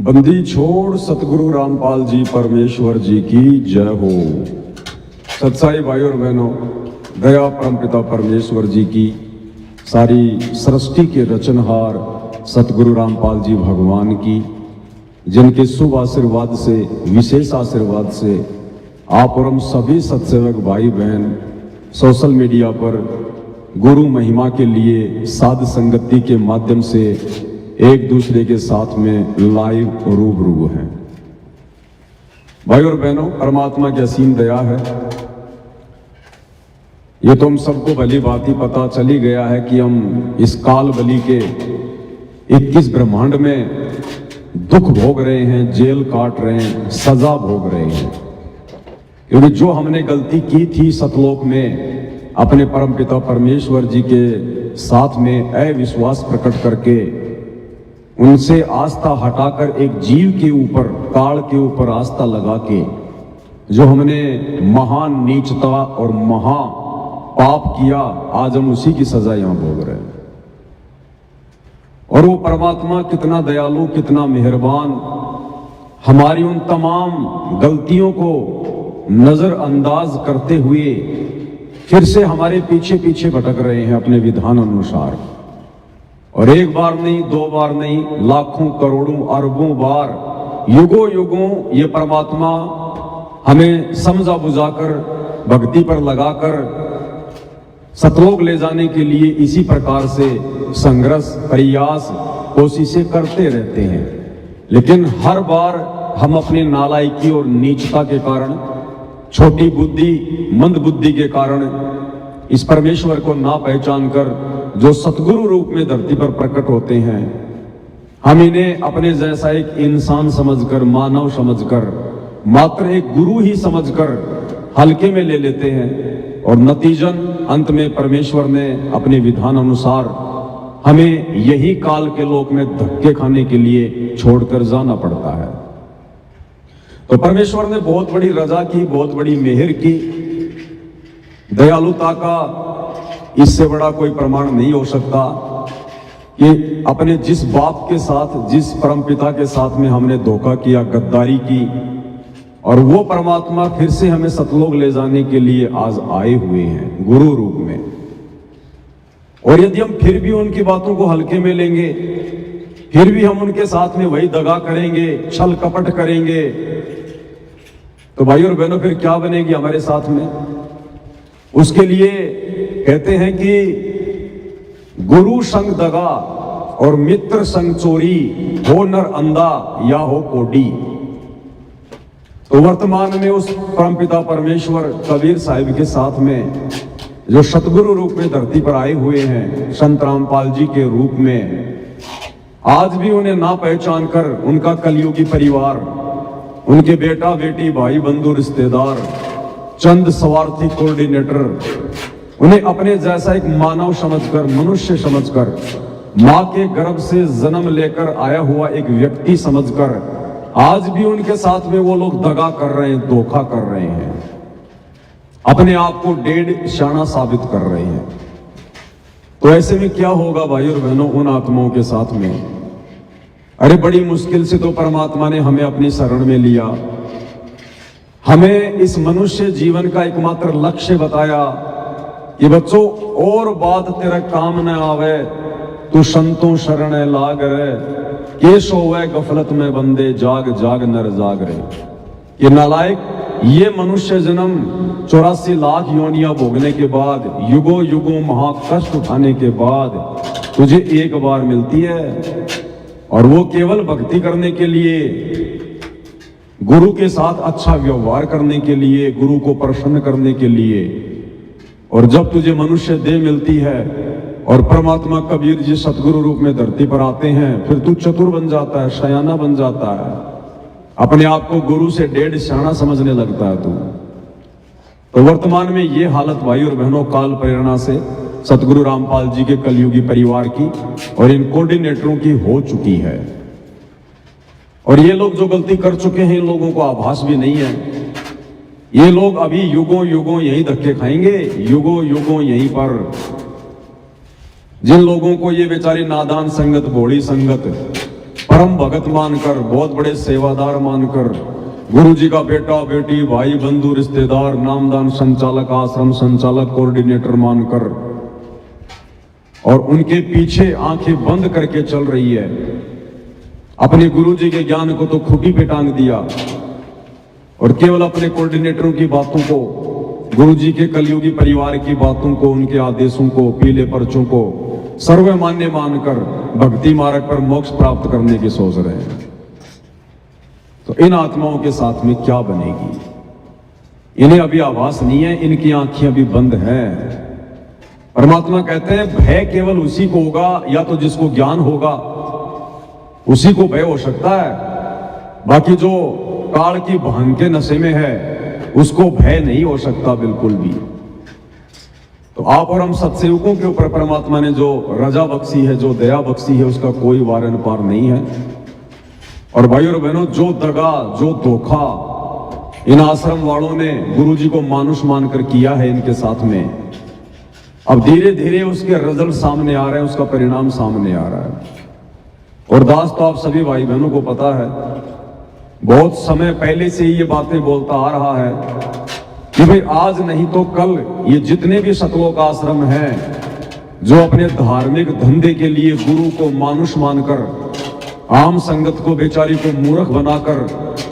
बंदी छोड़ सतगुरु रामपाल जी परमेश्वर जी की जय हो। सत्साई भाई और बहनों, दया परमपिता परमेश्वर जी की, सारी सृष्टि के रचनहार सतगुरु रामपाल जी भगवान की, जिनके शुभ आशीर्वाद से, विशेष आशीर्वाद से आप और हम सभी सत्सेवक भाई बहन सोशल मीडिया पर गुरु महिमा के लिए साध संगति के माध्यम से एक दूसरे के साथ में लाइव रूबरू हैं। भाई और बहनों, परमात्मा की असीम दया है। ये तो हम सबको भली भांति पता चली गया है कि हम इस काल बली के 21 ब्रह्मांड में दुख भोग रहे हैं, जेल काट रहे हैं, सजा भोग रहे हैं, क्योंकि जो हमने गलती की थी सतलोक में अपने परमपिता परमेश्वर जी के साथ में अविश्वास प्रकट करके, उनसे आस्था हटाकर एक जीव के ऊपर, काल के ऊपर आस्था लगा के जो हमने महान नीचता और महा पाप किया, आज हम उसी की सजा यहां भोग रहे हैं। और वो परमात्मा कितना दयालु, कितना मेहरबान, हमारी उन तमाम गलतियों को नजरअंदाज करते हुए फिर से हमारे पीछे पीछे भटक रहे हैं अपने विधान अनुसार। और एक बार नहीं, दो बार नहीं, लाखों करोड़ों अरबों बार, युगों युगों ये परमात्मा हमें समझा बुझाकर, भक्ति पर लगाकर सतलोक ले जाने के लिए इसी प्रकार से संघर्ष, प्रयास, कोशिशें करते रहते हैं। लेकिन हर बार हम अपनी नालायकी और नीचता के कारण, छोटी बुद्धि, मंद बुद्धि के कारण इस परमेश्वर को ना पहचान कर जो सतगुरु रूप में धरती पर प्रकट होते हैं, हम इन्हें अपने जैसा एक इंसान समझकर, मानव समझकर, मात्र एक गुरु ही समझकर हल्के में ले लेते हैं। और नतीजन अंत में परमेश्वर ने अपने विधान अनुसार हमें यही काल के लोक में धक्के खाने के लिए छोड़कर जाना पड़ता है। तो परमेश्वर ने बहुत बड़ी रजा की, बहुत बड़ी मेहर की। दयालुता का इससे बड़ा कोई प्रमाण नहीं हो सकता कि अपने जिस बाप के साथ, जिस परमपिता के साथ में हमने धोखा किया, गद्दारी की, और वो परमात्मा फिर से हमें सतलोक ले जाने के लिए आज आए हुए हैं गुरु रूप में। और यदि हम फिर भी उनकी बातों को हल्के में लेंगे, फिर भी हम उनके साथ में वही दगा करेंगे, छल कपट करेंगे, तो भाई और बहनों फिर क्या बनेगी हमारे साथ में? उसके लिए कहते हैं कि गुरु संग दगा और मित्र संग चोरी, हो नर अंधा या हो कोडी। तो वर्तमान में उस परमपिता परमेश्वर कबीर साहिब के साथ में जो सतगुरु रूप में धरती पर आए हुए हैं, संत रामपाल जी के रूप में, आज भी उन्हें ना पहचान कर उनका कलयुगी परिवार, उनके बेटा बेटी, भाई बंधु, रिश्तेदार, चंद स्वार्थी कोऑर्डिनेटर, उन्हें अपने जैसा एक मानव समझकर, मनुष्य समझकर, मां के गर्भ से जन्म लेकर आया हुआ एक व्यक्ति समझकर आज भी उनके साथ में वो लोग दगा कर रहे हैं, धोखा कर रहे हैं, अपने आप को डेढ़ शाना साबित कर रहे हैं। तो ऐसे में क्या होगा भाई और बहनों उन आत्माओं के साथ में? अरे बड़ी मुश्किल से तो परमात्मा ने हमें अपनी शरण में लिया, हमें इस मनुष्य जीवन का एकमात्र लक्ष्य बताया कि बच्चों, और बात तेरा काम न आवे, तू संतों शरण लाग रे, के सोवे गफलत में बंदे, जाग जाग नर जाग रे। ये नालायक, ये मनुष्य जन्म 84 लाख योनियां भोगने के बाद, युगों युगों महाकष्ट उठाने के बाद तुझे एक बार मिलती है, और वो केवल भक्ति करने के लिए, गुरु के साथ अच्छा व्यवहार करने के लिए, गुरु को प्रसन्न करने के लिए। और जब तुझे मनुष्य देह मिलती है और परमात्मा कबीर जी सतगुरु रूप में धरती पर आते हैं, फिर तू चतुर बन जाता है, शयाना बन जाता है, अपने आप को गुरु से डेढ़ शाना समझने लगता है तू। तो वर्तमान में ये हालत भाई और बहनों काल प्रेरणा से सतगुरु रामपाल जी के कलयुगी परिवार की और इन कोऑर्डिनेटरों की हो चुकी है। और ये लोग जो गलती कर चुके हैं, इन लोगों को आभास भी नहीं है। ये लोग अभी युगों युगों यही धक्के खाएंगे, युगों युगों यहीं पर। जिन लोगों को ये बेचारी नादान संगत, भोली संगत परम भगत मानकर, बहुत बड़े सेवादार मानकर, गुरु जी का बेटा बेटी भाई बंधु रिश्तेदार, नामदान संचालक, आश्रम संचालक, कोऑर्डिनेटर मानकर, और उनके पीछे आंखें बंद करके चल रही है। अपने गुरु जी के ज्ञान को तो खुटी पे टांग दिया और केवल अपने कोऑर्डिनेटरों की बातों को, गुरु जी के कलयुगी परिवार की बातों को, उनके आदेशों को, पीले पर्चों को सर्वमान्य मानकर भक्ति मार्ग पर मोक्ष प्राप्त करने की सोच रहे हैं। तो इन आत्माओं के साथ में क्या बनेगी? इन्हें अभी आभास नहीं है, इनकी आंखें अभी बंद हैं। परमात्मा कहते हैं भय केवल उसी को होगा, या तो जिसको ज्ञान होगा उसी को भय हो सकता है, बाकी जो काल की भांग के नशे में है उसको भय नहीं हो सकता बिल्कुल भी। तो आप और हम सत्सेवकों के ऊपर परमात्मा ने जो रजा बख्शी है, जो दया बख्शी है, उसका कोई वारन पार नहीं है। और भाई और बहनों, जो दगा, जो धोखा इन आश्रम वालों ने गुरु जी को मानुष मानकर किया है इनके साथ में, अब धीरे धीरे उसके रिजल्ट सामने आ रहे हैं, उसका परिणाम सामने आ रहा है। और दास तो आप सभी भाई बहनों को पता है, बहुत समय पहले से ही ये बातें बोलता आ रहा है कि भाई आज नहीं तो कल ये जितने भी सतलोक आश्रम हैं जो अपने धार्मिक धंधे के लिए गुरु को मानुष मानकर, आम संगत को बेचारी को मूर्ख बनाकर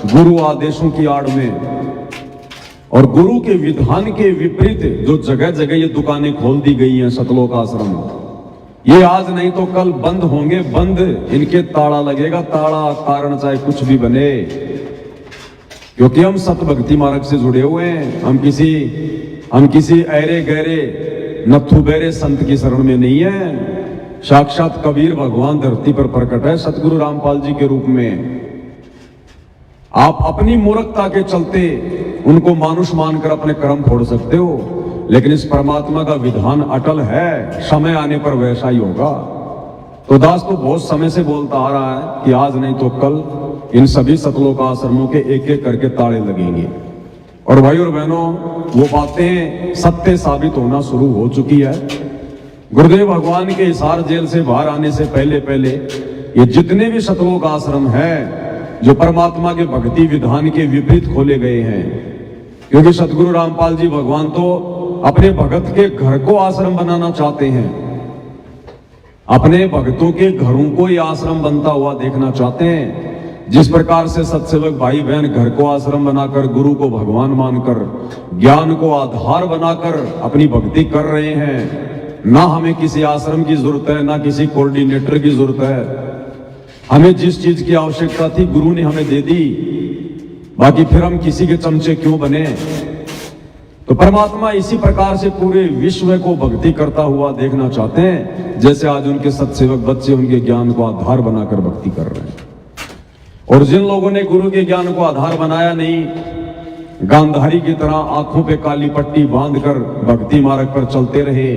गुरु आदेशों की आड़ में और गुरु के विधान के विपरीत जो जगह जगह ये दुकानें खोल दी गई हैं सतलोक आश्रम, ये आज नहीं तो कल बंद होंगे। बंद इनके ताला लगेगा, ताला कारण चाहे कुछ भी बने, क्योंकि हम सत भक्ति मार्ग से जुड़े हुए हैं। हम किसी ऐरे गहरे नथु बेरे संत की शरण में नहीं है। साक्षात कबीर भगवान धरती पर प्रकट है सतगुरु रामपाल जी के रूप में। आप अपनी मूर्खता के चलते उनको मानुष मानकर अपने कर्म फोड़ सकते हो, लेकिन इस परमात्मा का विधान अटल है, समय आने पर वैसा ही होगा। तो दास तो बहुत समय से बोलता आ रहा है कि आज नहीं तो कल इन सभी सतलोक आश्रमों के एक एक करके ताले लगेंगे। और भाई और बहनों, वो बातें सत्य साबित होना शुरू हो चुकी है। गुरुदेव भगवान के हिसार जेल से बाहर आने से पहले पहले ये जितने भी सतलोक आश्रम हैं जो परमात्मा के भक्ति विधान के विपरीत खोले गए हैं, क्योंकि सतगुरु रामपाल जी भगवान तो अपने भगत के घर को आश्रम बनाना चाहते हैं, अपने भक्तों के घरों को ही आश्रम बनता हुआ देखना चाहते हैं। जिस प्रकार से सत्सेवक भाई बहन घर को आश्रम बनाकर, गुरु को भगवान मानकर, ज्ञान को आधार बनाकर अपनी भक्ति कर रहे हैं, ना हमें किसी आश्रम की जरूरत है, ना किसी कोऑर्डिनेटर की जरूरत है। हमें जिस चीज की आवश्यकता थी गुरु ने हमें दे दी, बाकी फिर हम किसी के चमचे क्यों बने। तो परमात्मा इसी प्रकार से पूरे विश्व को भक्ति करता हुआ देखना चाहते हैं, जैसे आज उनके सत्सेवक बच्चे उनके ज्ञान को आधार बनाकर भक्ति कर रहे हैं। और जिन लोगों ने गुरु के ज्ञान को आधार बनाया नहीं, गांधारी की तरह आंखों पे काली पट्टी बांधकर भक्ति मार्ग पर चलते रहे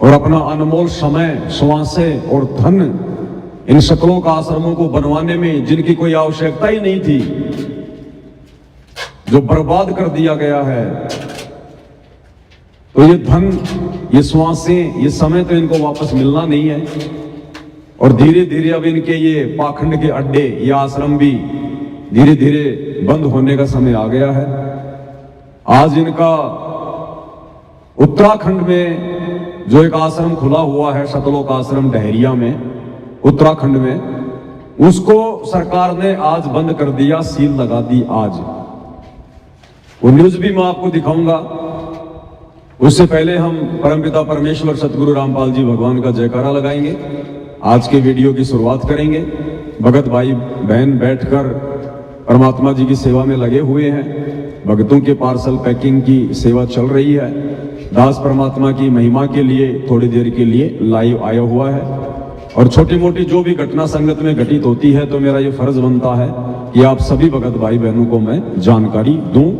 और अपना अनमोल समय, श्वासें और धन इन सतलोक आश्रमों को बनवाने में जिनकी कोई आवश्यकता ही नहीं थी, जो बर्बाद कर दिया गया है, तो ये धन, ये श्वासें, ये समय तो इनको वापस मिलना नहीं है। और धीरे धीरे अब इनके ये पाखंड के अड्डे, ये आश्रम भी धीरे धीरे बंद होने का समय आ गया है। आज इनका उत्तराखंड में जो एक आश्रम खुला हुआ है, सतलोक आश्रम डहरिया में, उत्तराखंड में, उसको सरकार ने आज बंद कर दिया, सील लगा दी आज। वो न्यूज भी मैं आपको दिखाऊंगा। उससे पहले हम परमपिता परमेश्वर सतगुरु रामपाल जी भगवान का जयकारा लगाएंगे, आज के वीडियो की शुरुआत करेंगे। भगत भाई बहन बैठकर परमात्मा जी की सेवा में लगे हुए हैं, भक्तों के पार्सल पैकिंग की सेवा चल रही है। दास परमात्मा की महिमा के लिए थोड़ी देर के लिए लाइव आया हुआ है, और छोटी मोटी जो भी घटना संगत में घटित होती है तो मेरा ये फर्ज बनता है कि आप सभी भगत भाई बहनों को मैं जानकारी दूं।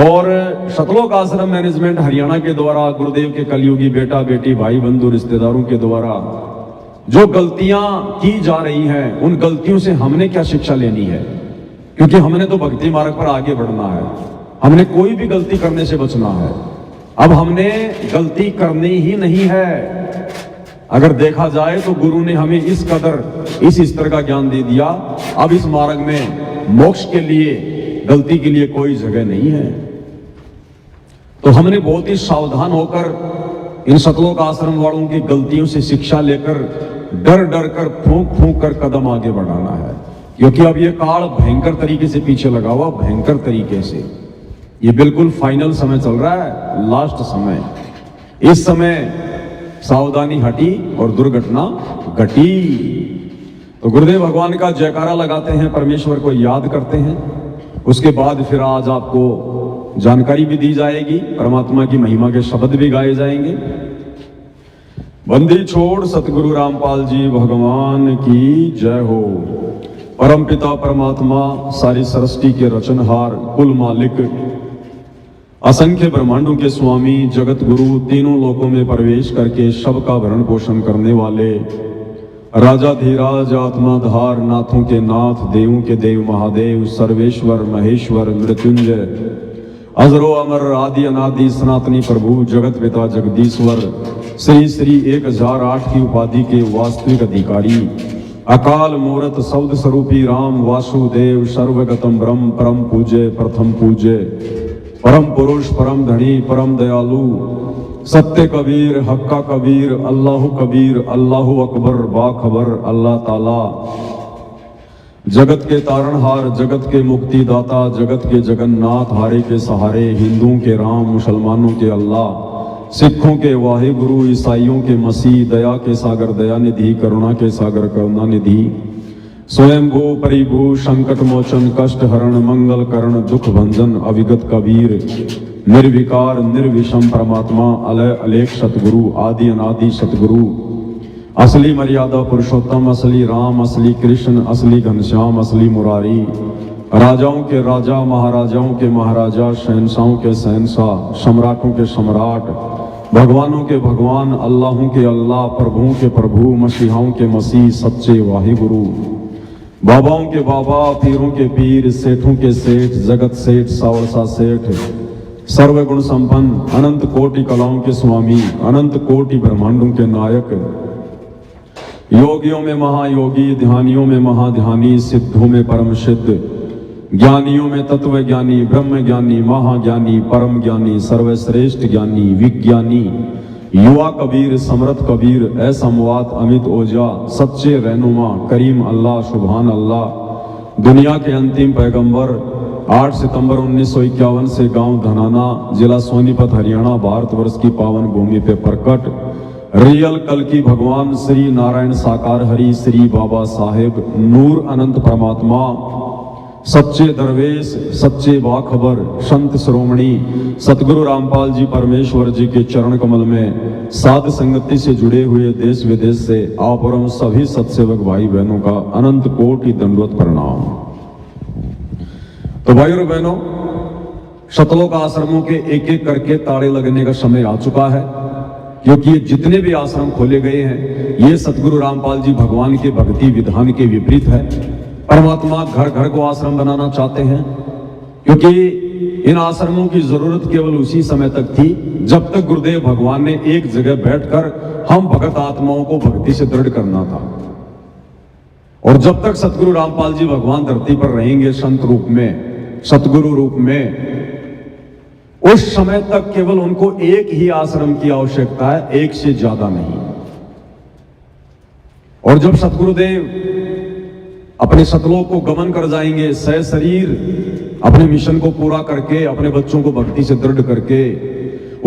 और सतलोक आश्रम मैनेजमेंट हरियाणा के द्वारा, गुरुदेव के कलयुगी बेटा बेटी भाई बंधु रिश्तेदारों के द्वारा जो गलतियां की जा रही हैं, उन गलतियों से हमने क्या शिक्षा लेनी है, क्योंकि हमने तो भक्ति मार्ग पर आगे बढ़ना है, हमने कोई भी गलती करने से बचना है। अब हमने गलती करनी ही नहीं है, अगर देखा जाए तो गुरु ने हमें इस कदर इस स्तर का ज्ञान दे दिया, अब इस मार्ग में मोक्ष के लिए, गलती के लिए कोई जगह नहीं है। तो हमने बहुत ही सावधान होकर इन सतलोक आश्रम वालों की गलतियों से शिक्षा लेकर डर डर कर फूंक फूंक कर कदम आगे बढ़ाना है, क्योंकि अब ये काल भयंकर तरीके से पीछे लगा हुआ, भयंकर तरीके से। ये बिल्कुल फाइनल समय चल रहा है, लास्ट समय। इस समय सावधानी हटी और दुर्घटना घटी। तो गुरुदेव भगवान का जयकारा लगाते हैं, परमेश्वर को याद करते हैं। उसके बाद फिर आज आपको जानकारी भी दी जाएगी, परमात्मा की महिमा के शब्द भी गाए जाएंगे। बंदी छोड़ सतगुरु रामपाल जी भगवान की जय हो। परम पिता परमात्मा, सारी सृष्टि के रचनहार, कुल मालिक, असंख्य ब्रह्मांडों के स्वामी, जगत गुरु, तीनों लोकों में प्रवेश करके सबका भरण पोषण करने वाले, राजाधिराज, आत्माधार, नाथों के नाथ, देवों के देव महादेव, सर्वेश्वर महेश्वर मृत्युंजय, अजरो अमर, आदि अनादि, सनातनी प्रभु, जगत पिता जगदीश्वर, श्री श्री 1008 की उपाधि के वास्तविक अधिकारी, अकाल मूर्त शब्द स्वरूपी राम वासुदेव, सर्वगतम ब्रह्म, परम पूज्य, प्रथम पूज्य, परम पुरुष, परम धनी, परम दयालु, सत्य कबीर, हक्का कबीर, अल्लाह कबीर, अल्लाह अकबर, बाखबर, अल्लाह ताला, जगत के तारणहार, जगत के मुक्तिदाता, जगत के जगन्नाथ, हारे के सहारे, हिंदुओं के राम, मुसलमानों के अल्लाह, सिखों के वाहे गुरु, ईसाइयों के मसीह, दया के सागर दया निधि, करुणा के सागर करुणा निधि, स्वयंभू परिभू, संकट मोचन, कष्ट हरण, मंगल करण, दुख भंजन, अविगत कबीर, निर्विकार निर्विषम परमात्मा, अलय अलेख सतगुरु, आदि अनादि सतगुरु, असली मर्यादा पुरुषोत्तम, असली राम, असली कृष्ण, असली घनश्याम, असली मुरारी, राजाओं के राजा, महाराजाओं के महाराजा, शहंशाहों के शहंशाह, सम्राटों के सम्राट, भगवानों के भगवान, अल्लाहों के अल्लाह, प्रभुओं के प्रभु, मसीहाओं के मसीह, सच्चे वाहे गुरु, बाबाओं के बाबा, पीरों के पीर, सेठों के सेठ, जगत सेठ, सावरसा सेठ, सर्वगुण संपन्न, अनंत कोटि कलाओं के स्वामी, अनंत कोटि ब्रह्मांडों के नायक, योगियों में महायोगी, ध्यानियों में महाध्यानी, सिद्धों में परम सिद्ध, ज्ञानियों में तत्व ज्ञानी, ब्रह्म ज्ञानी, महाज्ञानी, परम ज्ञानी, सर्वश्रेष्ठ ज्ञानी, विज्ञानी, युवा कबीर, समर्थ कबीर, असमवात, अमित ओजा, सच्चे रहनुमा, करीम अल्लाह, सुभान अल्लाह, दुनिया के अंतिम पैगंबर, 8 सितंबर 1951 से गांव धनाना, जिला सोनीपत, हरियाणा, भारतवर्ष की पावन भूमि पे प्रकट, रियल कल की भगवान श्री नारायण साकार हरि, श्री बाबा साहेब नूर अनंत परमात्मा, सच्चे दरवेश, सच्चे बाखबर, संत श्रोमणी सतगुरु रामपाल जी परमेश्वर जी के चरण कमल में साध संगति से जुड़े हुए देश विदेश से आप और हम सभी सत्सेवक भाई बहनों का अनंत कोटि दंडवत प्रणाम। तो भाई और बहनों, सतलोक आश्रमों के एक एक करके ताड़े लगने का समय आ चुका है, क्योंकि ये जितने भी आश्रम खोले गए हैं ये सतगुरु रामपाल जी भगवान के भक्ति विधान के विपरीत है। परमात्मा घर घर को आश्रम बनाना चाहते हैं, क्योंकि इन आश्रमों की जरूरत केवल उसी समय तक थी जब तक गुरुदेव भगवान ने एक जगह बैठकर हम भगत आत्माओं को भक्ति से दृढ़ करना था। और जब तक सतगुरु रामपाल जी भगवान धरती पर रहेंगे संत रूप में, सतगुरु रूप में, उस समय तक केवल उनको एक ही आश्रम की आवश्यकता है, एक से ज्यादा नहीं। और जब सतगुरुदेव अपने सतलोक को गमन कर जाएंगे, सह शरीर अपने मिशन को पूरा करके, अपने बच्चों को भक्ति से दृढ़ करके,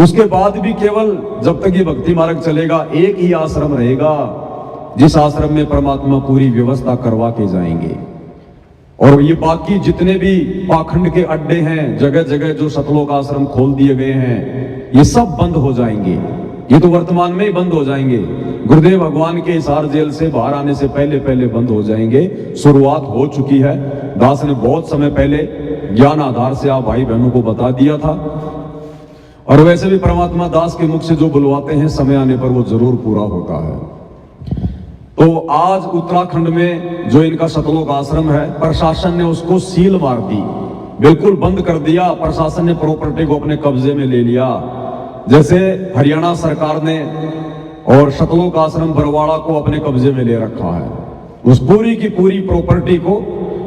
उसके बाद भी केवल जब तक ये भक्ति मार्ग चलेगा एक ही आश्रम रहेगा, जिस आश्रम में परमात्मा पूरी व्यवस्था करवा के जाएंगे। और ये बाकी जितने भी पाखंड के अड्डे हैं, जगह जगह जो सतलोक आश्रम खोल दिए गए हैं, ये सब बंद हो जाएंगे। ये तो वर्तमान में ही बंद हो जाएंगे, गुरुदेव भगवान के हिसार जेल से बाहर आने से पहले पहले बंद हो जाएंगे। शुरुआत हो चुकी है, दास ने बहुत समय पहले ज्ञान आधार से आप भाई बहनों को बता दिया था। और वैसे भी परमात्मा दास के मुख से जो बुलवाते हैं समय आने पर वो जरूर पूरा होता है। तो आज उत्तराखंड में जो इनका सतलोक आश्रम है, प्रशासन ने उसको सील मार दी, बिल्कुल बंद कर दिया। प्रशासन ने प्रॉपर्टी को अपने कब्जे में ले लिया। जैसे हरियाणा सरकार ने और सतलोक आश्रम बरवाड़ा को अपने कब्जे में ले रखा है। उस पूरी की पूरी प्रॉपर्टी को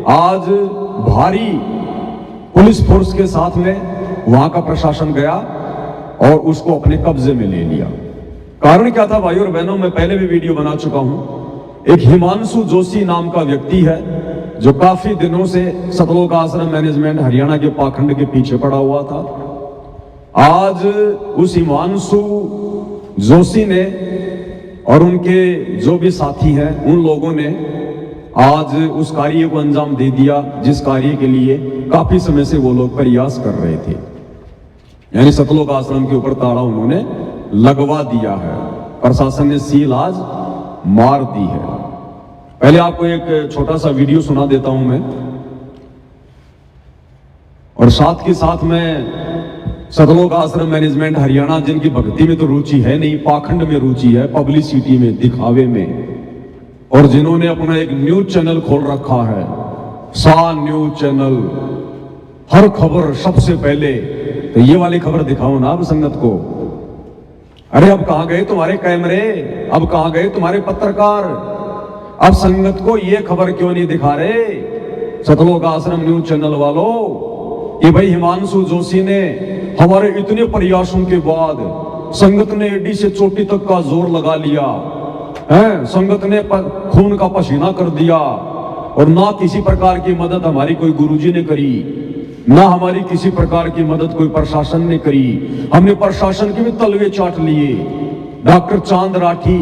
आज भारी पुलिस फोर्स के साथ में वहां का प्रशासन गया और उसको अपने कब्जे में ले लिया। कारण क्या था भाई और बहनों, मैं पहले भी वीडियो बना चुका हूं। एक हिमांशु जोशी नाम का व्यक्ति है जो काफी दिनों से सतलोक आश्रम मैनेजमेंट हरियाणा के पाखंड के पीछे पड़ा हुआ था। आज उस हिमांशु जोशी ने और उनके जो भी साथी हैं उन लोगों ने आज उस कार्य को अंजाम दे दिया जिस कार्य के लिए काफी समय से वो लोग प्रयास कर रहे थे। यानी सतलोक आश्रम के ऊपर ताला उन्होंने लगवा दिया है। प्रशासन ने सील आज मार दी है। पहले आपको एक छोटा सा वीडियो सुना देता हूं मैं, और साथ के साथ में सतलोक आश्रम मैनेजमेंट हरियाणा जिनकी भक्ति में तो रुचि है नहीं, पाखंड में रुचि है, पब्लिसिटी में, दिखावे में, और जिन्होंने अपना एक न्यूज चैनल खोल रखा है, सा न्यूज चैनल, हर खबर सबसे पहले। तो ये वाली खबर दिखाओ ना अब संगत को। अरे अब कहां गए तुम्हारे कैमरे, अब कहां गए तुम्हारे पत्रकार? अब संगत को ये खबर क्यों नहीं दिखा रहे सतलोक आश्रम न्यूज चैनल वालों कि भाई हिमांशु जोशी ने हमारे इतने प्रयासों के बाद संगत ने एडी से चोटी तक का जोर लगा लिया है, संगत ने खून का पसीना कर दिया, और ना किसी प्रकार की मदद हमारी कोई गुरुजी ने करी, ना हमारी किसी प्रकार की मदद कोई प्रशासन ने करी। हमने प्रशासन के भी तलवे चाट लिए। डॉक्टर चांद राठी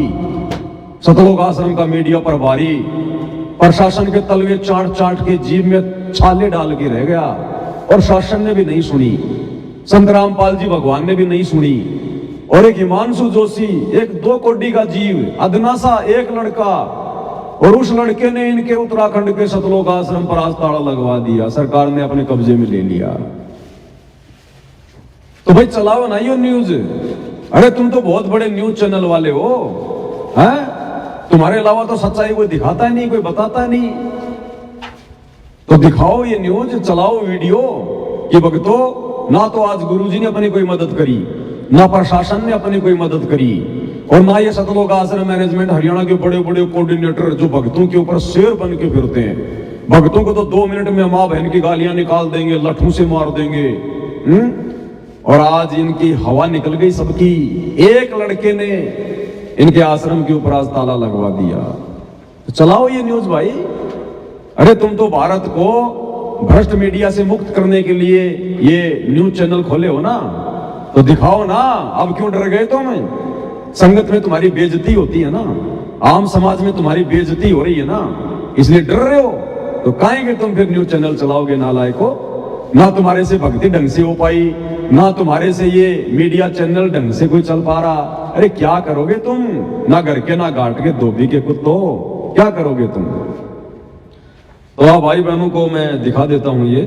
सतलोक आश्रम का मीडिया प्रभारी प्रशासन के तलवे चाट चाट के जीभ में छाले डाल के रह गया, और शासन ने भी नहीं सुनी, संत रामपाल जी भगवान ने भी नहीं सुनी। और एक हिमांशु जोशी, एक 2 कोड़ी का जीव, अदना सा एक लड़का, और उस लड़के ने इनके उत्तराखंड के सतलोक आश्रम पर आज ताला लगवा दिया, सरकार ने अपने कब्जे में ले लिया। तो भाई चलाओ ना ये न्यूज। अरे तुम तो बहुत बड़े न्यूज चैनल वाले हो, हैं? तुम्हारे अलावा तो सच्चाई कोई दिखाता नहीं, कोई बताता नहीं। तो दिखाओ ये न्यूज, चलाओ वीडियो कि भक्तों, ना तो आज गुरुजी ने अपनी कोई मदद करी, ना प्रशासन ने अपनी कोई मदद करी, और ना ये सतलोक आश्रम मैनेजमेंट हरियाणा के बड़े बड़े कोऑर्डिनेटर जो भक्तों के ऊपर शेर बन के फिरते हैं। भक्तों को तो 2 मिनट में मां बहन की गालियां निकाल देंगे, लठों से मार देंगे। और आज इनकी हवा निकल गई सबकी। एक लड़के ने इनके आश्रम के ऊपर आज ताला लगवा दिया। तो चलाओ ये न्यूज भाई। अरे तुम तो भारत को भ्रष्ट मीडिया से मुक्त करने के लिए ये न्यूज चैनल खोले हो ना, तो दिखाओ ना। अब क्यों डर गए तुम? संगत में तुम्हारी बेइज्जती होती है ना, आम समाज में तुम्हारी बेइज्जती हो रही है ना, इसलिए डर रहे हो। तो काहे कि तुम फिर न्यूज चैनल चलाओगे नालायको? ना तुम्हारे से भक्ति ढंग से हो पाई, ना तुम्हारे से ये मीडिया चैनल ढंग से कोई चल पा रहा। अरे क्या करोगे तुम? ना घर के ना घाट के धोबी के कुत्तों, क्या करोगे तुम? तो आप भाई बहनों को मैं दिखा देता हूं ये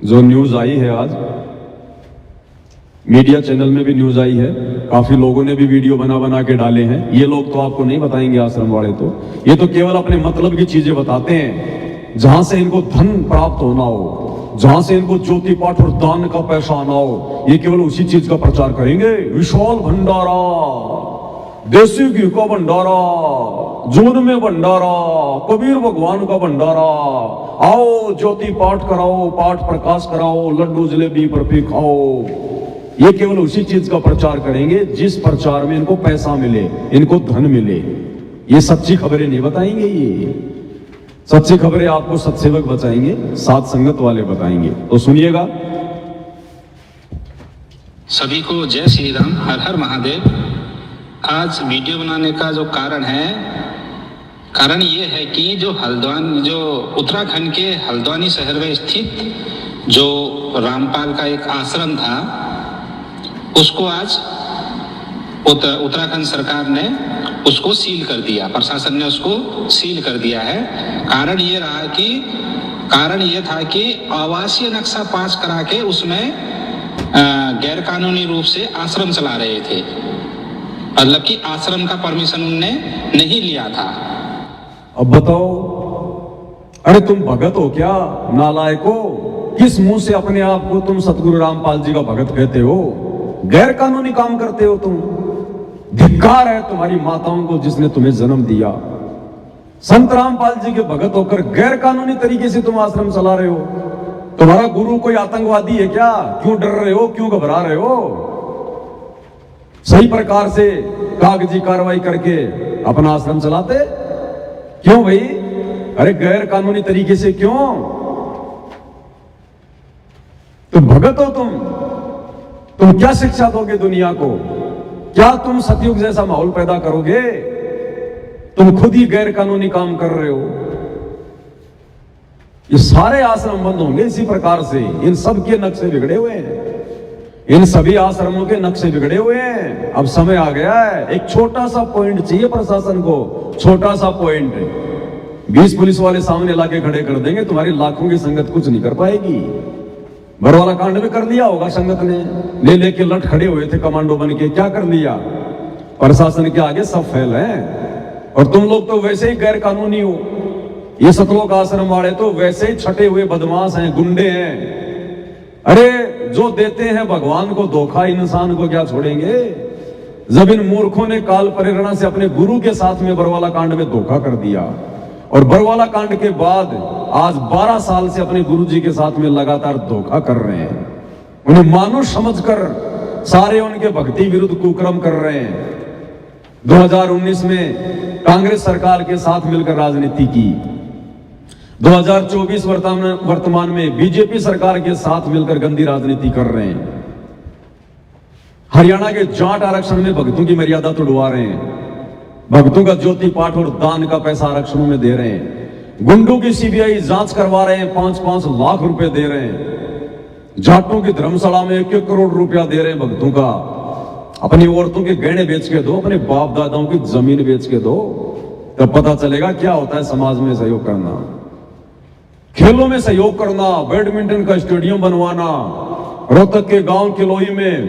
जो न्यूज आई है आज, मीडिया चैनल में भी न्यूज आई है, काफी लोगों ने भी वीडियो बना बना के डाले हैं। ये लोग तो आपको नहीं बताएंगे आश्रम वाले, तो ये तो केवल अपने मतलब की चीजें बताते हैं, जहां से इनको धन प्राप्त होना हो, जहां से इनको ज्योति पाठ और दान का पैसा आना हो, ये केवल उसी चीज का प्रचार करेंगे। विशाल भंडारा, देसी घी का भंडारा, जून में भंडारा, कबीर भगवान का भंडारा, आओ ज्योति पाठ कराओ, पाठ प्रकाश कराओ, लड्डू जलेबी बर्फी खाओ। ये केवल उसी चीज का प्रचार करेंगे जिस प्रचार में इनको पैसा मिले, इनको धन मिले। ये सच्ची खबरें नहीं बताएंगे। ये सच्ची खबरें आपको सत्सेवक बताएंगे, साथ संगत वाले बताएंगे। तो सुनिएगा। सभी को जय श्री राम, हर हर महादेव। आज वीडियो बनाने का जो कारण ये है कि जो उत्तराखंड के हल्द्वानी शहर में स्थित जो रामपाल का एक आश्रम था, उसको आज उत्तराखंड सरकार ने उसको सील कर दिया, प्रशासन ने उसको सील कर दिया है। कारण ये था कि आवासीय नक्शा पास करा के उसमें गैर कानूनी रूप से आश्रम चला रहे थे, मतलब कि आश्रम का परमिशन उनने नहीं लिया था। अब बताओ, अरे तुम भगत हो क्या नालायको? किस मुंह से अपने आप को तुम सतगुरु रामपाल जी का भगत कहते हो? गैर कानूनी काम करते हो तुम। धिक्कार है तुम्हारी माताओं को जिसने तुम्हें जन्म दिया। संत रामपाल जी के भगत होकर गैर कानूनी तरीके से तुम आश्रम चला रहे हो। तुम्हारा गुरु कोई आतंकवादी है क्या? क्यों डर रहे हो, क्यों घबरा रहे हो? सही प्रकार से कागजी कार्रवाई करके अपना आश्रम चलाते क्यों भाई? अरे गैर कानूनी तरीके से क्यों? तुम भगत हो, तुम क्या शिक्षा दोगे दुनिया को? क्या तुम सतयुग जैसा माहौल पैदा करोगे? तुम खुद ही गैर कानूनी काम कर रहे हो। ये सारे आश्रम बंद होंगे इसी प्रकार से। इन सब के नक्शे बिगड़े हुए हैं, इन सभी आश्रमों के नक्शे बिगड़े हुए हैं। अब समय आ गया है, एक छोटा सा पॉइंट चाहिए प्रशासन को, छोटा सा पॉइंट। 20 पुलिस वाले सामने लाके खड़े कर देंगे, तुम्हारी लाखों की संगत कुछ नहीं कर पाएगी। बरवाला कांड में कर लिया होगा संगत ने, लेके लट खड़े हुए थे कमांडो बन के, क्या कर लिया? प्रशासन के आगे सब फेल है। और तुम लोग तो वैसे ही गैर कानूनी हो। ये सतलोक आश्रम वाले तो वैसे ही छटे हुए बदमाश हैं, गुंडे हैं। अरे जो देते हैं भगवान को धोखा, इंसान को क्या छोड़ेंगे? जब इन मूर्खों ने काल प्रेरणा से अपने गुरु के साथ में बरवाला कांड में धोखा कर दिया, और बरवाला कांड के बाद आज 12 साल से अपने गुरु जी के साथ में लगातार धोखा कर रहे हैं, उन्हें मानुष समझकर सारे उनके भक्ति विरुद्ध कुकर्म कर रहे हैं। 2019 में कांग्रेस सरकार के साथ मिलकर राजनीति की, 2024 वर्तमान में बीजेपी सरकार के साथ मिलकर गंदी राजनीति कर रहे हैं। हरियाणा के जाट आरक्षण में भक्तों की मर्यादा तोड़वा रहे हैं, भक्तों का ज्योति पाठ और दान का पैसा आरक्षणों में दे रहे हैं। गुंडों की सीबीआई जांच करवा रहे हैं, 5-5 लाख रुपए दे रहे हैं। जाटों की धर्मशाला में 1-1 करोड़ रुपया दे रहे हैं भक्तों का। अपनी औरतों के गहने बेच के दो, अपने बाप दादाओं की जमीन बेच के दो, तब पता चलेगा क्या होता है समाज में सहयोग करना, खेलों में सहयोग करना, बैडमिंटन का स्टेडियम बनवाना, रोहतक के गांव किलोई में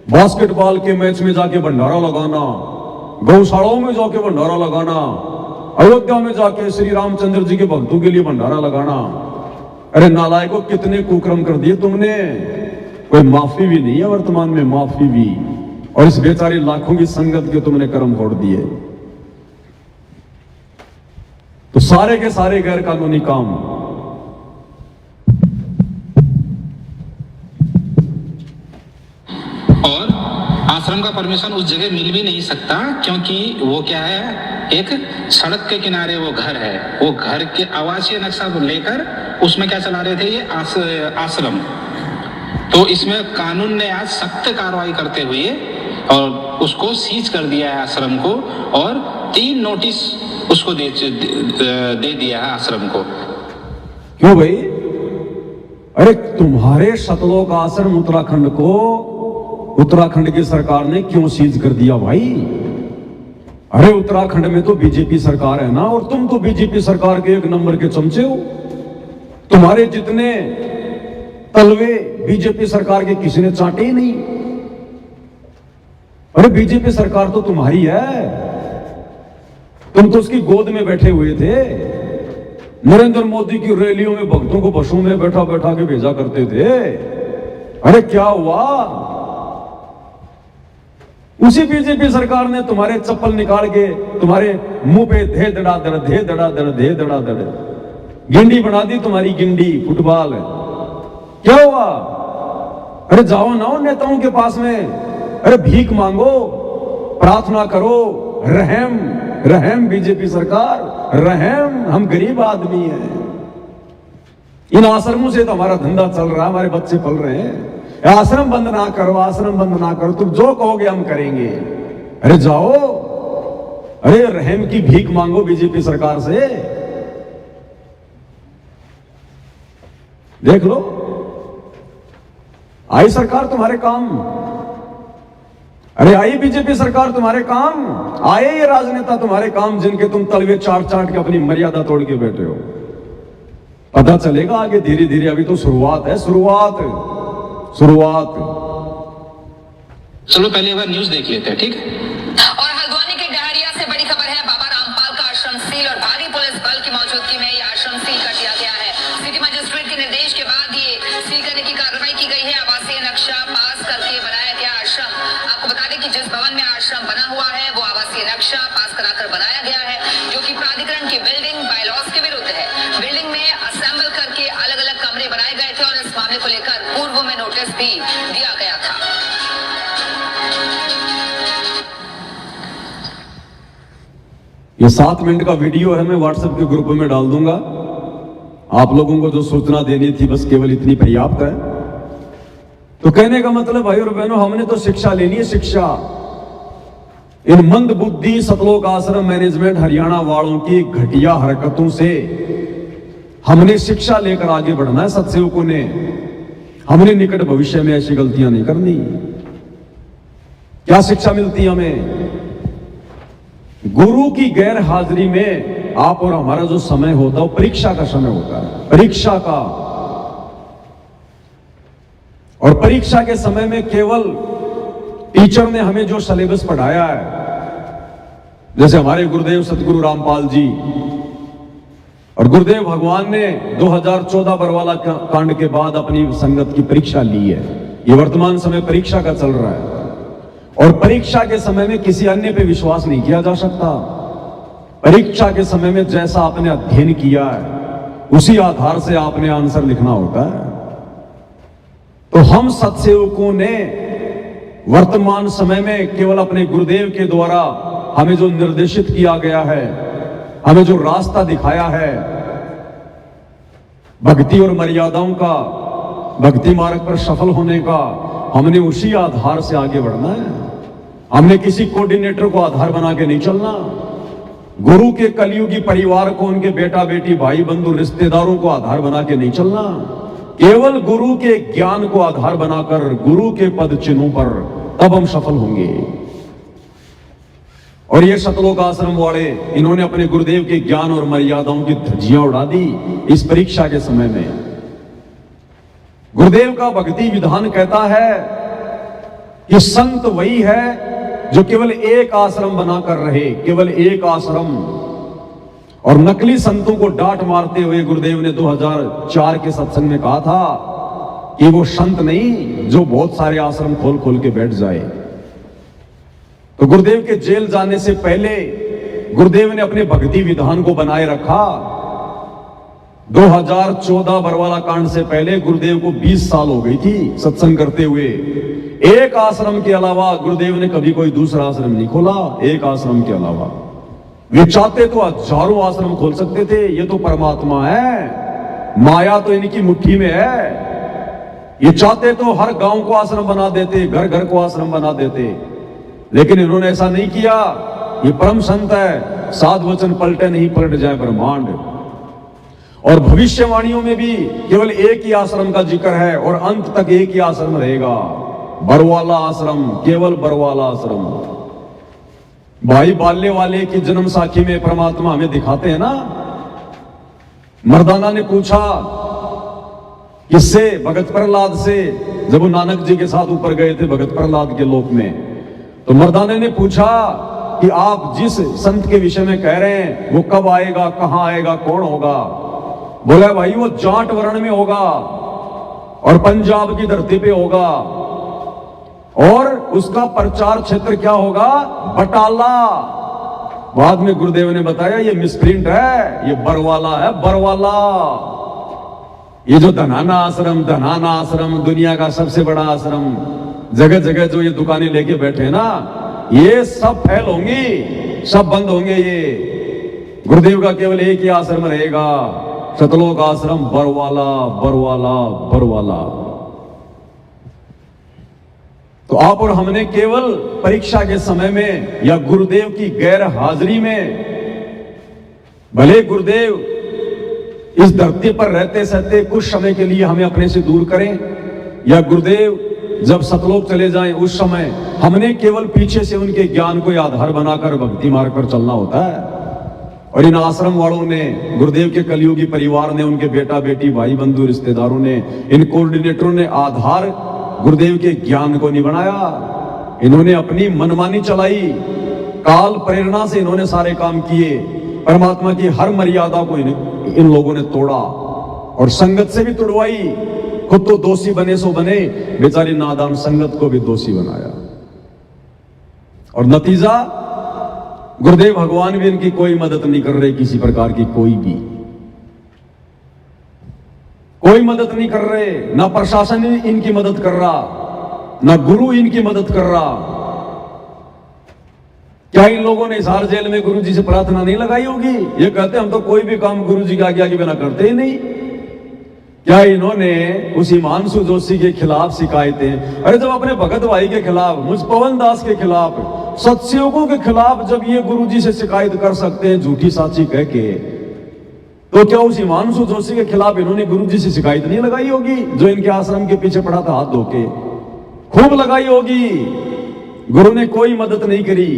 बास्केटबॉल के मैच में जाके भंडारा लगाना, गौशालाओं में जाके भंडारा लगाना, अयोध्या में जाके श्री रामचंद्र जी के भक्तों के लिए भंडारा लगाना। अरे नालायकों, कितने कुकर्म कर दिए तुमने, कोई माफी भी नहीं है वर्तमान में, माफी भी। और इस बेचारी लाखों की संगत के तुमने कर्म फोड़ दिए। तो सारे के सारे गैर कानूनी काम। और आश्रम का परमिशन उस जगह मिल भी नहीं सकता, क्योंकि वो क्या है, एक सड़क के किनारे वो घर है। वो घर के आवासीय नक्शा को लेकर उसमें क्या चला रहे थे, ये आश्रम। तो इसमें कानून ने आज सख्त कार्रवाई करते हुए और उसको सीज कर दिया है आश्रम को, और 3 नोटिस उसको दे दिया है आश्रम को। क्यों भाई? अरे तुम्हारे सतलोक आश्रम उत्तराखंड को उत्तराखंड की सरकार ने क्यों सीज कर दिया भाई? अरे उत्तराखंड में तो बीजेपी सरकार है ना, और तुम तो बीजेपी सरकार के 1 नंबर के चमचे हो। तुम्हारे जितने तलवे बीजेपी सरकार के किसी ने चाटे ही नहीं। अरे बीजेपी सरकार तो तुम्हारी है, तुम तो उसकी गोद में बैठे हुए थे। नरेंद्र मोदी की रैलियों में भक्तों को बसों में बैठा बैठा के भेजा करते थे। अरे क्या हुआ? उसी बीजेपी सरकार ने तुम्हारे चप्पल निकाल के तुम्हारे मुंह पे धे धड़ा धड़ धे धड़ा धड़ धे धड़ा धड़ गिंडी बना दी, तुम्हारी गिंडी फुटबॉल। क्या हुआ? अरे जाओ ना उन नेताओं के पास में, अरे भीख मांगो, प्रार्थना करो, रहम रहम बीजेपी सरकार, रहम। हम गरीब आदमी हैं, इन आश्रमों से तो हमारा धंधा चल रहा है, हमारे बच्चे पल रहे हैं। आश्रम बंद ना करो, आश्रम बंद ना करो, तुम जो कहोगे हम करेंगे। अरे जाओ, अरे रहम की भीख मांगो बीजेपी सरकार से। देख लो, आई सरकार तुम्हारे काम। अरे आई बीजेपी सरकार तुम्हारे काम, आए ये राजनेता तुम्हारे काम, जिनके तुम तलवे चाट चाट के अपनी मर्यादा तोड़ के बैठे हो। पता चलेगा आगे धीरे धीरे, अभी तो शुरुआत है, शुरुआत। चलो पहले एक बार न्यूज देख लेते हैं, ठीक है? और हल्द्वानी के डहरिया से बड़ी खबर है, बाबा रामपाल का आश्रम सील और भारी पुलिस बल की मौजूदगी में यह आश्रम सील कर दिया गया है। सिटी मजिस्ट्रेट के निर्देश के बाद ये सील करने की कार्रवाई की गई है। आवासीय नक्शा पास करके बनाया गया आश्रम। आपको बता दें कि जिस भवन में आश्रम पास कराकर बनाया गया है, जो कि प्राधिकरण की बिल्डिंग बायलॉज के विरुद्ध है। बिल्डिंग में असेंबल करके अलग अलग कमरे बनाए गए थे और इस मामले को लेकर पूर्व में नोटिस भी दिया गया था। ये 7 मिनट का वीडियो है, मैं व्हाट्सएप के ग्रुप में डाल दूंगा। आप लोगों को जो सूचना देनी थी बस केवल इतनी पर्याप्त है। तो कहने का मतलब भाई और बहनों, हमने तो शिक्षा लेनी है, शिक्षा। इन मंद बुद्धि सतलोक आश्रम मैनेजमेंट हरियाणा वालों की घटिया हरकतों से हमने शिक्षा लेकर आगे बढ़ना है। सत्सेवकों ने, हमने निकट भविष्य में ऐसी गलतियां नहीं करनी। क्या शिक्षा मिलती हमें? गुरु की गैर हाजिरी में आप और हमारा जो समय होता है वो परीक्षा का समय होता है, परीक्षा का। और परीक्षा के समय में केवल टीचर ने हमें जो सिलेबस पढ़ाया है, जैसे हमारे गुरुदेव सतगुरु रामपाल जी और गुरुदेव भगवान ने 2014 बरवाला कांड के बाद अपनी संगत की परीक्षा ली है। ये वर्तमान समय परीक्षा का चल रहा है और परीक्षा के समय में किसी अन्य पे विश्वास नहीं किया जा सकता। परीक्षा के समय में जैसा आपने अध्ययन किया है उसी आधार से आपने आंसर लिखना होता है। तो हम सत्सेवकों ने वर्तमान समय में केवल अपने गुरुदेव के द्वारा हमें जो निर्देशित किया गया है, हमें जो रास्ता दिखाया है भक्ति और मर्यादाओं का, भक्ति मार्ग पर सफल होने का, हमने उसी आधार से आगे बढ़ना है। हमने किसी कोऑर्डिनेटर को आधार बना के नहीं चलना। गुरु के कलयुगी परिवार को, उनके बेटा बेटी भाई बंधु रिश्तेदारों को आधार बना के नहीं चलना। केवल गुरु के ज्ञान को आधार बनाकर गुरु के पद चिन्हों पर तब हम सफल होंगे। और ये सतलोक आश्रम वाले, इन्होंने अपने गुरुदेव के ज्ञान और मर्यादाओं की धज्जियां उड़ा दी इस परीक्षा के समय में। गुरुदेव का भक्ति विधान कहता है कि संत वही है जो केवल एक आश्रम बनाकर रहे, केवल एक आश्रम। और नकली संतों को डांट मारते हुए गुरुदेव ने 2004 के सत्संग में कहा था कि वो संत नहीं जो बहुत सारे आश्रम खोल खोल के बैठ जाए। तो गुरुदेव के जेल जाने से पहले गुरुदेव ने अपने भक्ति विधान को बनाए रखा। 2014 बरवाला कांड से पहले गुरुदेव को 20 साल हो गई थी सत्संग करते हुए। एक आश्रम के अलावा गुरुदेव ने कभी कोई दूसरा आश्रम नहीं खोला, एक आश्रम के अलावा। वे चाहते तो हजारों आश्रम खोल सकते थे। ये तो परमात्मा है, माया तो इनकी मुट्ठी में है। ये चाहते तो हर गांव को आश्रम बना देते, घर घर को आश्रम बना देते, लेकिन इन्होंने ऐसा नहीं किया। ये परम संत है, साध वचन पलटे नहीं पलट जाए ब्रह्मांड। और भविष्यवाणियों में भी केवल एक ही आश्रम का जिक्र है और अंत तक एक ही आश्रम रहेगा, बरवाला आश्रम, केवल बरवाला आश्रम। भाई बाल्य वाले की जन्म साखी में परमात्मा हमें दिखाते हैं ना। मर्दाना ने पूछा किससे? भगत प्रहलाद से। जब वो नानक जी के साथ ऊपर गए थे भगत प्रहलाद के लोक में, तो मर्दाने ने पूछा कि आप जिस संत के विषय में कह रहे हैं वो कब आएगा, कहां आएगा, कौन होगा? बोला भाई वो जाट वर्ण में होगा और पंजाब की धरती पे होगा और उसका प्रचार क्षेत्र क्या होगा? बटाला। बाद में गुरुदेव ने बताया ये मिसप्रिंट है, ये बरवाला है, बरवाला। ये जो धनाना आश्रम दुनिया का सबसे बड़ा आश्रम, जगह जगह जो ये दुकानें लेके बैठे हैं ना, ये सब फेल होंगी, सब बंद होंगे। ये गुरुदेव का केवल एक ही आश्रम रहेगा, सतलोक आश्रम, बरवाला, बरवाला, बरवाला। तो आप और हमने केवल परीक्षा के समय में या गुरुदेव की गैर हाजिरी में, भले गुरुदेव इस धरती पर रहते सहते कुछ समय के लिए हमें अपने से दूर करें, या गुरुदेव जब सतलोक चले जाएं उस समय हमने केवल पीछे से उनके ज्ञान को आधार बनाकर भक्ति मार्ग पर चलना होता है। और इन आश्रम वालों ने, गुरुदेव के कलयुगी परिवार ने, उनके बेटा बेटी भाई बंधु रिश्तेदारों ने, इन कोऑर्डिनेटरों ने आधार गुरुदेव के ज्ञान को नहीं बनाया। इन्होंने अपनी मनमानी चलाई, काल प्रेरणा से इन्होंने सारे काम किए। परमात्मा की हर मर्यादा को इन लोगों ने तोड़ा और संगत से भी तुड़वाई। खुद तो दोषी बने सो बने, बेचारी नादान संगत को भी दोषी बनाया। और नतीजा गुरुदेव भगवान भी इनकी कोई मदद नहीं कर रहे, किसी प्रकार की कोई मदद नहीं कर रहे। ना प्रशासन इनकी मदद कर रहा, ना गुरु इनकी मदद कर रहा। क्या इन लोगों ने हिसार जेल में गुरु जी से प्रार्थना नहीं लगाई होगी? ये कहते हम तो कोई भी काम गुरु जी की आज्ञा के बिना करते ही नहीं। क्या इन्होंने उस हिमांशु जोशी के खिलाफ शिकायतें, अरे जब अपने भगत भाई के खिलाफ, मुझ पवन दास के खिलाफ, सत्सयोगों के खिलाफ जब ये गुरु जी से शिकायत कर सकते हैं झूठी साची कह के, तो क्या उस हिमांशु जोशी के खिलाफ इन्होंने गुरु जी से शिकायत नहीं लगाई होगी? जो इनके आश्रम के पीछे पड़ा था हाथ धो के, खूब लगाई होगी। गुरु ने कोई मदद नहीं करी।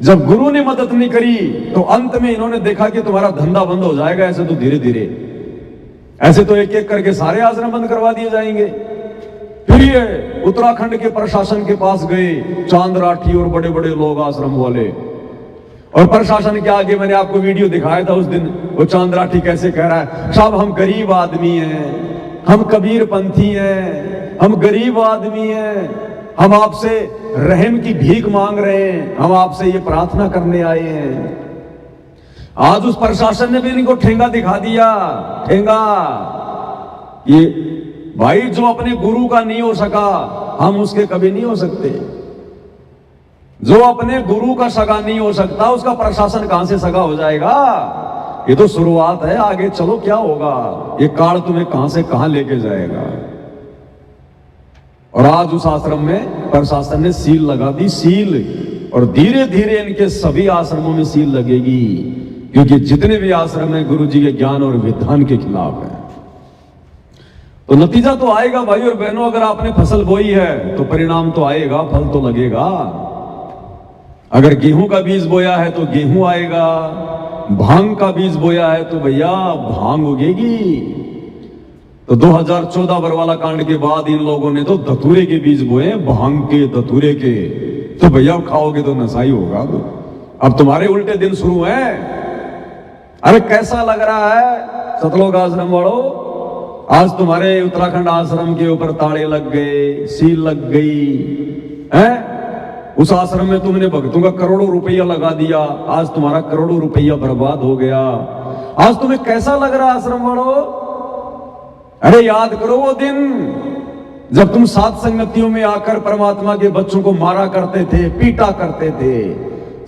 जब गुरु ने मदद नहीं करी तो अंत में इन्होंने देखा कि तुम्हारा धंधा बंद हो जाएगा, ऐसे तो धीरे धीरे, ऐसे तो एक एक करके सारे आश्रम बंद करवा दिए जाएंगे। फिर ये उत्तराखंड के प्रशासन के पास गए, चांद राठी और बड़े बड़े लोग आश्रम वाले, और प्रशासन के आगे मैंने आपको वीडियो दिखाया था उस दिन, वो चांद राठी कैसे कह रहा है, साहब हम गरीब आदमी हैं, हम कबीर पंथी हैं, हम गरीब आदमी हैं, हम आपसे रहम की भीख मांग रहे हैं, हम आपसे ये प्रार्थना करने आए हैं। आज उस प्रशासन ने भी इनको ठेंगा दिखा दिया, ठेंगा। ये भाई जो अपने गुरु का नहीं हो सका, हम उसके कभी नहीं हो सकते। जो अपने गुरु का सगा नहीं हो सकता, उसका प्रशासन कहां से सगा हो जाएगा? ये तो शुरुआत है, आगे चलो क्या होगा। ये काल तुम्हें कहां से कहां लेके जाएगा। और आज उस आश्रम में प्रशासन ने सील लगा दी, सील, और धीरे धीरे इनके सभी आश्रमों में सील लगेगी, क्योंकि जितने भी आश्रम है गुरु जी के ज्ञान और विधान के खिलाफ है। तो नतीजा तो आएगा भाई और बहनों। अगर आपने फसल बोई है तो परिणाम तो आएगा, फल तो लगेगा। अगर गेहूं का बीज बोया है तो गेहूं आएगा, भांग का बीज बोया है तो भैया भांग उगेगी। तो 2014 बरवाला कांड के बाद इन लोगों ने तो धतूरे के बीज बोए, भांग के, धतूरे के। तो भैया खाओगे तो नशा ही होगा। अब तुम्हारे उल्टे दिन शुरू हैं। अरे कैसा लग रहा है सतलोक आश्रम वालों, आज तुम्हारे उत्तराखंड आश्रम के ऊपर ताले लग गए, सील लग गई है। उस आश्रम में तुमने भक्तों का करोड़ों रुपया लगा दिया, आज तुम्हारा करोड़ों रुपया बर्बाद हो गया। आज तुम्हें कैसा लग रहा आश्रम वालों? अरे याद करो वो दिन जब तुम सात संगतियों में आकर परमात्मा के बच्चों को मारा करते थे, पीटा करते थे,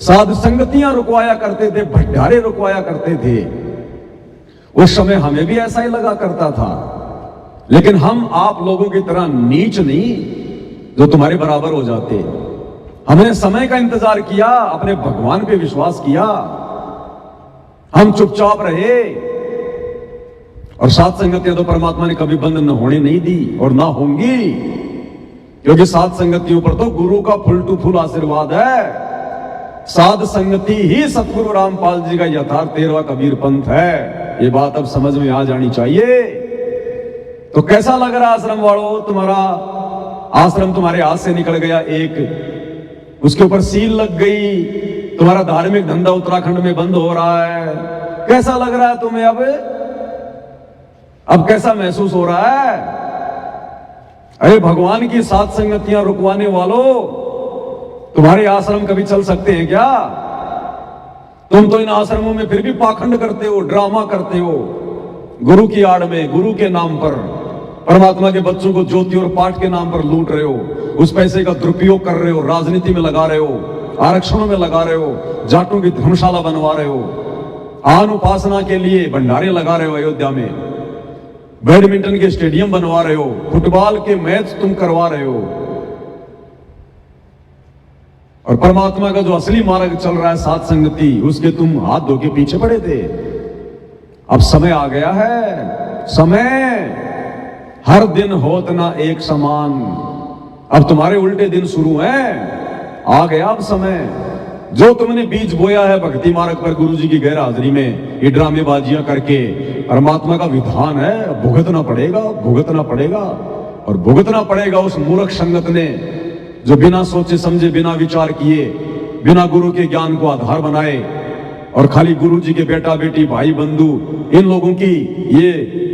साध संगतियां रुकवाया करते थे, भंडारे रुकवाया करते थे। उस समय हमें भी ऐसा ही लगा करता था, लेकिन हम आप लोगों की तरह नीच नहीं जो तुम्हारे बराबर हो जाते। हमने समय का इंतजार किया, अपने भगवान पे विश्वास किया, हम चुपचाप रहे। और सात संगतियां तो परमात्मा ने कभी बंद न होने नहीं दी और ना होंगी, क्योंकि सात संगतियों पर तो गुरु का फुल टू फुल आशीर्वाद है। साध संगति ही सतगुरु रामपाल जी का यथार्थ 13वां कबीर पंथ है। ये बात अब समझ में आ जानी चाहिए। तो कैसा लग रहा आश्रम वालों? तुम्हारा आश्रम तुम्हारे हाथ से निकल गया, एक उसके ऊपर सील लग गई, तुम्हारा धार्मिक धंधा उत्तराखंड में बंद हो रहा है। कैसा लग रहा है तुम्हें? अब कैसा महसूस हो रहा है? अरे भगवान की सात संगतियां रुकवाने वालों, तुम्हारे आश्रम कभी चल सकते हैं क्या? तुम तो इन आश्रमों में फिर भी पाखंड करते हो, ड्रामा करते हो, गुरु की आड़ में, गुरु के नाम पर परमात्मा के बच्चों को ज्योति और पाठ के नाम पर लूट रहे हो, उस पैसे का दुरुपयोग कर रहे हो, राजनीति में लगा रहे हो, आरक्षणों में लगा रहे हो, जाटों की धर्मशाला बनवा रहे हो, आन उपासना के लिए भंडारे लगा रहे हो, अयोध्या में बैडमिंटन के स्टेडियम बनवा रहे हो, फुटबॉल के मैच तुम करवा रहे हो। और परमात्मा का जो असली मार्ग चल रहा है सात संगति, उसके तुम हाथ धो के पीछे पड़े थे। अब समय आ गया है, समय हर दिन होत ना एक समान। अब तुम्हारे उल्टे दिन शुरू हैं, आ गया अब समय। जो तुमने बीज बोया है भक्ति मार्ग पर गुरु जी की गैर हाजिरी में, ये ड्रामेबाजियां करके, परमात्मा का विधान है, भुगतना पड़ेगा, भुगतना पड़ेगा। और भुगतना पड़ेगा उस मूर्ख संगत ने जो बिना सोचे समझे, बिना विचार किए, बिना गुरु के ज्ञान को आधार बनाए और खाली गुरु जी के बेटा बेटी, भाई बंधु, इन लोगों की ये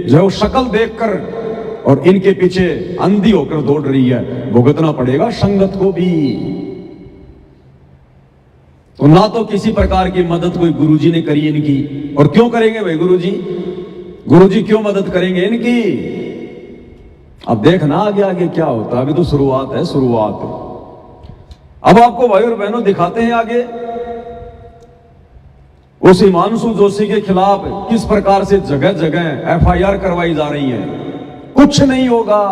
जो शक्ल देखकर और इनके पीछे अंधी होकर दौड़ रही है। भुगतना पड़ेगा संगत को भी। तो ना तो किसी प्रकार की मदद कोई गुरुजी ने करी इनकी, और क्यों करेंगे भाई गुरुजी? गुरुजी क्यों मदद करेंगे इनकी? अब देखना आगे आगे क्या होता है, अभी तो शुरुआत है, शुरुआत है। अब आपको भाई और बहनों दिखाते हैं आगे उस हिमांशु जोशी के खिलाफ किस प्रकार से जगह जगह एफआईआर करवाई जा रही है। कुछ नहीं होगा,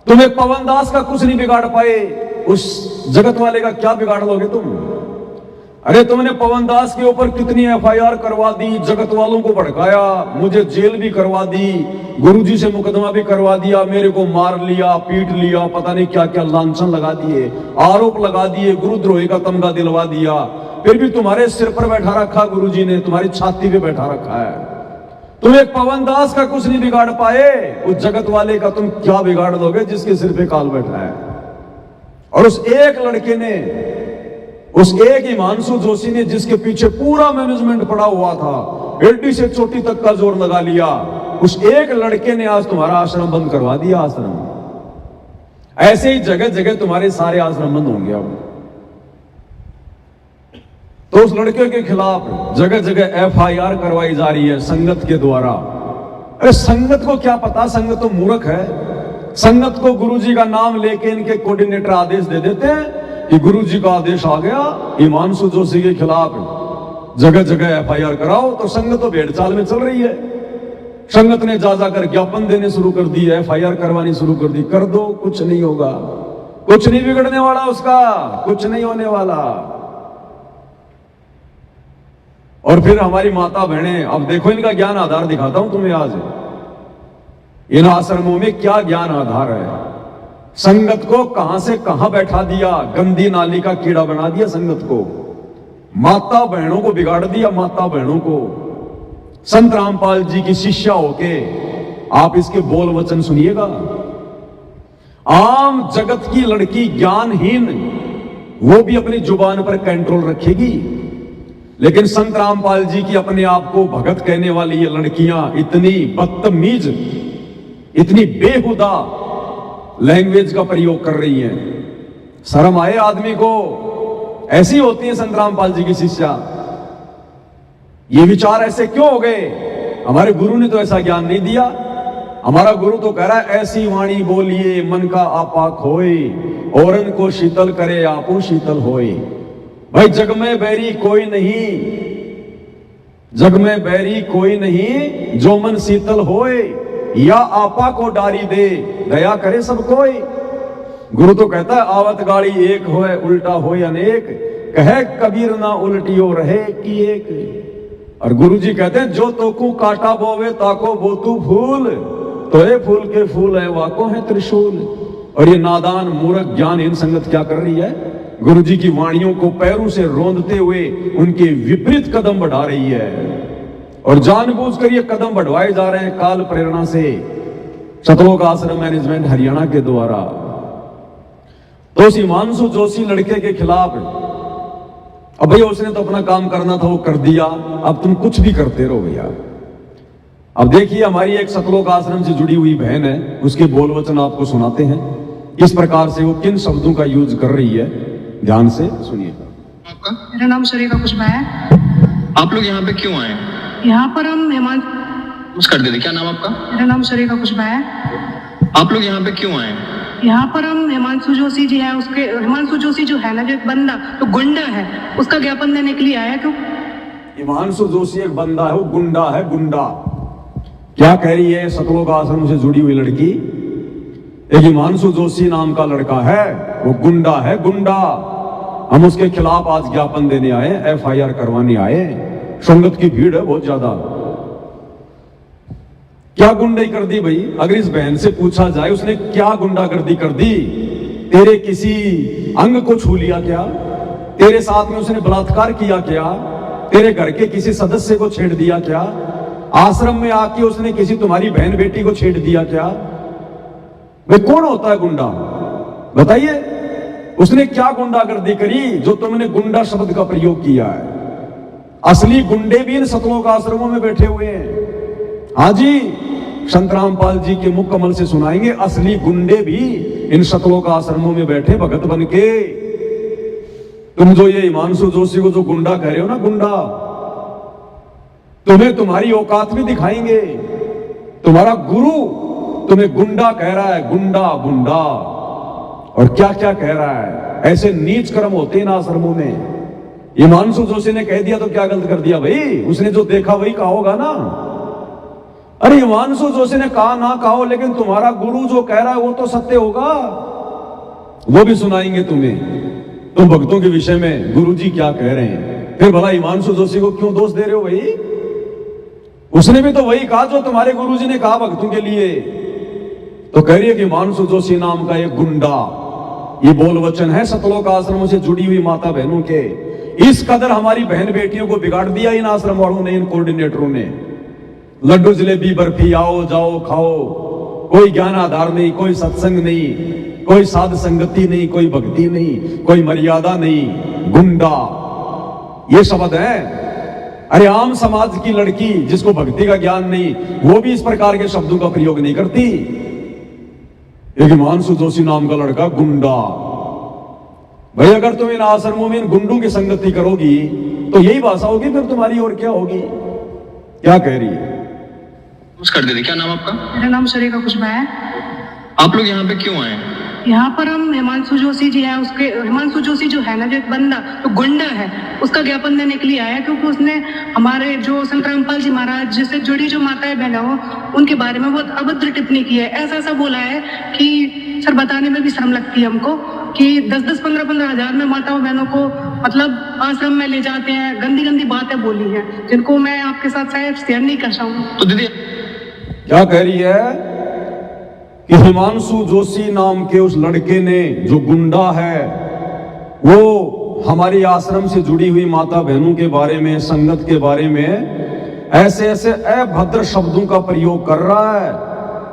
तुम्हें पवन दास का कुछ नहीं बिगाड़ पाए, उस जगत वाले का क्या बिगाड़ लोगे तुम? अरे तुमने पवन दास के ऊपर कितनी एफआईआर करवा दी, जगत वालों को भड़काया, मुझे जेल भी करवा दी, गुरुजी से मुकदमा भी करवा दिया, मेरे को मार लिया, पीट लिया, पता नहीं क्या क्या लांछन लगा दिए, आरोप लगा दिए, गुरुद्रोही का तमगा दिलवा दिया, फिर भी तुम्हारे सिर पर बैठा रखा गुरुजी ने, तुम्हारी छाती पे बैठा रखा है। तुम एक पवन दास का कुछ नहीं बिगाड़ पाए, उस जगत वाले का तुम क्या बिगाड़ लोगे जिसके सिर पे काल बैठा है? और उस एक लड़के ने, उस एक हिमांशु जोशी ने, जिसके पीछे पूरा मैनेजमेंट पड़ा हुआ था, एडी से चोटी तक का जोर लगा लिया, उस एक लड़के ने आज तुम्हारा आश्रम बंद करवा दिया। आश्रम ऐसे ही जगह जगह तुम्हारे सारे आश्रम बंद होंगे अब। तो उस लड़के के खिलाफ जगह जगह एफआईआर करवाई जा रही है संगत के द्वारा। अरे संगत को क्या पता, संगत तो मूर्ख है। संगत को गुरुजी का नाम लेके इनके कोऑर्डिनेटर आदेश दे देते हैं कि गुरुजी का आदेश आ गया, हिमांशु जोशी के खिलाफ जगह जगह एफआईआर कराओ। तो संगत तो भेड़ चाल में चल रही है। संगत ने जा जाकर ज्ञापन देने शुरू कर दी, एफआईआर करवानी शुरू कर दी। कर दो, कुछ नहीं होगा, कुछ नहीं बिगड़ने वाला उसका, कुछ नहीं होने वाला। और फिर हमारी माता बहनें, अब देखो इनका ज्ञान आधार दिखाता हूं तुम्हें आज। इन आश्रमों में क्या ज्ञान आधार है। संगत को कहां से कहां बैठा दिया, गंदी नाली का कीड़ा बना दिया संगत को, माता बहनों को बिगाड़ दिया, माता बहनों को। संत रामपाल जी की शिष्या होके आप इसके बोल वचन सुनिएगा। आम जगत की लड़की ज्ञानहीन, वो भी अपनी जुबान पर कंट्रोल रखेगी, लेकिन संत रामपाल जी की अपने आप को भगत कहने वाली ये लड़कियां इतनी बदतमीज, इतनी बेहुदा लैंग्वेज का प्रयोग कर रही हैं। शर्म आए आदमी को। ऐसी होती है संत रामपाल जी की शिष्या। ये विचार ऐसे क्यों हो गए? हमारे गुरु ने तो ऐसा ज्ञान नहीं दिया। हमारा गुरु तो कह रहा है ऐसी वाणी बोलिए मन का आपा खोए, औरन को शीतल करे आपो शीतल होए। भाई जग में बैरी कोई नहीं, जग में बैरी कोई नहीं, जो मन शीतल होए, या आपा को डारी दे, दया करे सब कोई। गुरु तो कहता है आवत गाड़ी एक होए, उल्टा होए अनेक, कहे कबीर ना उल्टियो रहे की एक। और गुरु जी कहते हैं जो तोकू काटा बोवे ताको बोतू फूल, तो ये फूल के फूल है वाको है त्रिशूल। और ये नादान मूर्ख ज्ञानहीन संगत क्या कर रही है? गुरु जी की वाणियों को पैरों से रोंदते हुए उनके विपरीत कदम बढ़ा रही है, और जानबूझकर ये कदम बढ़वाए जा रहे हैं काल प्रेरणा से, सतलोक आश्रम मैनेजमेंट हरियाणा के द्वारा। तो उस हिमांशु जोशी लड़के के खिलाफ, अब भैया उसने तो अपना काम करना था, वो कर दिया, अब तुम कुछ भी करते रहो भैया। अब देखिए हमारी एक सतलोक आश्रम से जुड़ी हुई बहन है, उसके बोल वचन आपको सुनाते हैं, किस प्रकार से वो किन शब्दों का यूज कर रही है, ध्यान से सुनिएगा। आपका? मेरा नाम शरीका कुशबा है। आप लोग यहाँ पे क्यों आए? यहाँ पर हम मेहमान, कर देते, क्या नाम आपका? मेरा नाम शरीका कुशबा है। आप लोग यहाँ पे क्यों आए? यहाँ पर हम हिमांशु जोशी जी है, उसके हिमांशु जोशी जो है ना, जो एक बंदा तो गुंडा है, उसका ज्ञापन देने के लिए आया। क्यों? हिमांशु जोशी एक बंदा है, वो गुंडा है, गुंडा। क्या कह रही है सतलोक आश्रम से जुड़ी हुई लड़की? एक हिमांशु जोशी नाम का लड़का है, वो गुंडा है, गुंडा। हम उसके खिलाफ आज ज्ञापन देने आए, एफआईआर करवाने आए। संगत की भीड़ है बहुत ज्यादा। क्या गुंडाई कर दी भाई? अगर इस बहन से पूछा जाए उसने क्या गुंडागर्दी कर दी? तेरे किसी अंग को छू लिया क्या? तेरे साथ में उसने बलात्कार किया क्या? तेरे घर के किसी सदस्य को छेड़ दिया क्या? आश्रम में आके उसने किसी तुम्हारी बहन बेटी को छेड़ दिया क्या? वे कौन होता है गुंडा? बताइए, उसने क्या गुंडागर्दी करी जो तुमने गुंडा शब्द का प्रयोग किया है? असली गुंडे भी इन सतलोक आश्रमों में बैठे हुए हैं। हाँ जी, संत रामपाल जी के मुख कमल से सुनाएंगे, असली गुंडे भी इन सतलोक आश्रमों में बैठे भगत बन के। तुम जो ये हिमांशु जोशी को जो गुंडा कह रहे हो ना, गुंडा, तुम्हें तुम्हारी औकात भी दिखाएंगे। तुम्हारा गुरु तुम्हें गुंडा कह रहा है, गुंडा गुंडा, और क्या क्या कह रहा है। ऐसे नीच कर्म होते हैं ना आश्रमों में। हिमांशु जोशी ने कह दिया तो क्या गलत कर दिया भाई? उसने जो देखा वही कहा होगा ना। अरे हिमांशु जोशी ने कहा ना कहो, लेकिन तुम्हारा गुरु जो कह रहा है वो तो सत्य होगा, वो भी सुनाएंगे तुम्हें। तुम भक्तों के विषय में गुरुजी क्या कह रहे हैं, फिर भला हिमांशु जोशी को क्यों दोष दे रहे हो भाई? उसने भी तो वही कहा जो तुम्हारे गुरुजी ने कहा भक्तों के लिए। तो कह रही है कि हिमांशु जोशी नाम का एक गुंडा, ये बोल वचन है सतलोक आश्रमों से जुड़ी हुई माता बहनों के। इस कदर हमारी बहन बेटियों को बिगाड़ दिया इन आश्रम वालों ने, इन कोऑर्डिनेटरों ने। लड्डू जलेबी बर्फी आओ जाओ खाओ, कोई ज्ञान आधार नहीं, कोई सत्संग नहीं, कोई साध संगति नहीं, कोई भक्ति नहीं, कोई मर्यादा नहीं। गुंडा ये शब्द है। अरे आम समाज की लड़की जिसको भक्ति का ज्ञान नहीं, वो भी इस प्रकार के शब्दों का प्रयोग नहीं करती। एक हिमांशु जोशी नाम का लड़का गुंडा। भाई अगर तुम इन आश्रमों में इन गुंडों की संगति करोगी तो यही भाषा होगी फिर तुम्हारी, और क्या होगी? क्या कह रही है? कर दीदी, क्या नाम आपका? मेरा नाम शरीका खुशबा है। आप लोग यहाँ पे क्यों आए? यहाँ पर हम हिमांशु जोशी जी है, उसके हिमांशु जोशी जो है ना, जो एक बंदा तो गुंडा है, उसका ज्ञापन देने के लिए आया, क्योंकि उसने हमारे जो संत रामपाल जी महाराज जिससे जुड़ी जो माताएं बहना हो उनके बारे में बहुत अभद्र टिप्पणी की है। ऐसा ऐसा बोला है कि सर बताने में भी शर्म लगती है हमको कि 10-10, 15-15 हजार में माताओं बहनों को मतलब आश्रम में ले जाते हैं। गंदी गंदी बातें बोली हैं जिनको मैं आपके साथ शायद शेयर नहीं कर सकूँ। तो दीदी क्या कह रही है कि हिमांशु जोशी नाम के उस लड़के ने, जो गुंडा है, वो हमारी आश्रम से जुड़ी हुई माता बहनों के बारे में, संगत के बारे में ऐसे ऐसे अभद्र शब्दों का प्रयोग कर रहा है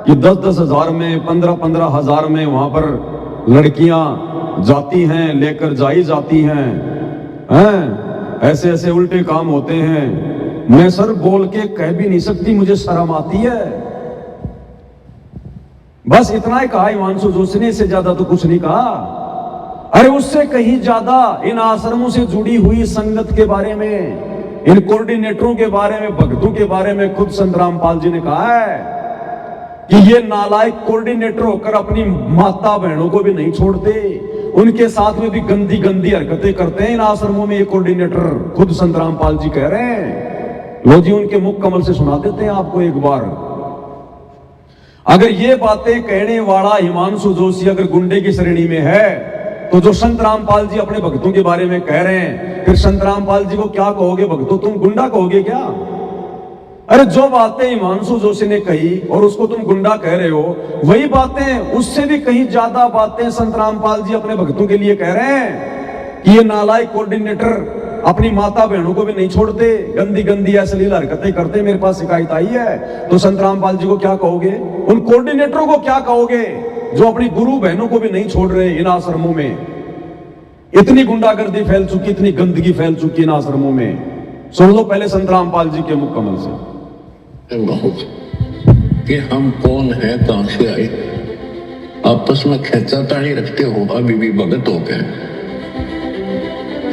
कि 10-10 हजार में, 15-15 हजार में वहां पर लड़कियां जाती हैं, लेकर जाई जाती हैं। ऐसे ऐसे उल्टे काम होते हैं। मैं सर बोल के कह भी नहीं सकती, मुझे शर्म आती है। बस इतना ही कहा हिमांशु जोशी ने, इससे ज्यादा तो कुछ नहीं कहा। अरे उससे कहीं ज्यादा इन आश्रमों से जुड़ी हुई संगत के बारे में, इन कोऑर्डिनेटरों के बारे में, भक्तों के बारे में खुद संत रामपाल जी ने कहा है कि ये नालायक कोऑर्डिनेटर होकर अपनी माता बहनों को भी नहीं छोड़ते, उनके साथ में भी गंदी गंदी हरकतें करते हैं इन आश्रमों में ये कोऑर्डिनेटर। खुद संत रामपाल जी कह रहे हैं। लो जी उनके मुख कमल से सुना देते हैं आपको एक बार। अगर ये बातें कहने वाला हिमांशु जोशी अगर गुंडे की श्रेणी में है, तो जो संत रामपाल जी अपने भक्तों के बारे में कह रहे हैं, फिर संत रामपाल जी को क्या कहोगे? भक्तों तुम गुंडा कहोगे क्या? अरे जो बातें हिमांशु जोशी ने कही और उसको तुम गुंडा कह रहे हो, वही बातें, उससे भी कहीं ज्यादा बातें संत रामपाल जी अपने भक्तों के लिए कह रहे हैं कि ये नालायक कोऑर्डिनेटर अपनी माता बहनों को भी नहीं छोड़ते, गंदी गंदी अश्लील हरकतें करते। मेरे पास शिकायत आई है। तो संत रामपाल जी को क्या कहोगे? उन कोऑर्डिनेटरों को क्या कहोगे जो अपनी गुरु बहनों को भी नहीं छोड़ रहे इन आश्रमों में? इतनी गुंडागर्दी फैल चुकी, इतनी गंदगी फैल चुकी इन आश्रमों में। सुन लो पहले संत रामपाल जी के मुख कमल से कि हम कौन है, कहां से आए। आपस में खेचातानी रखते हो अभी भी भगत हो गए।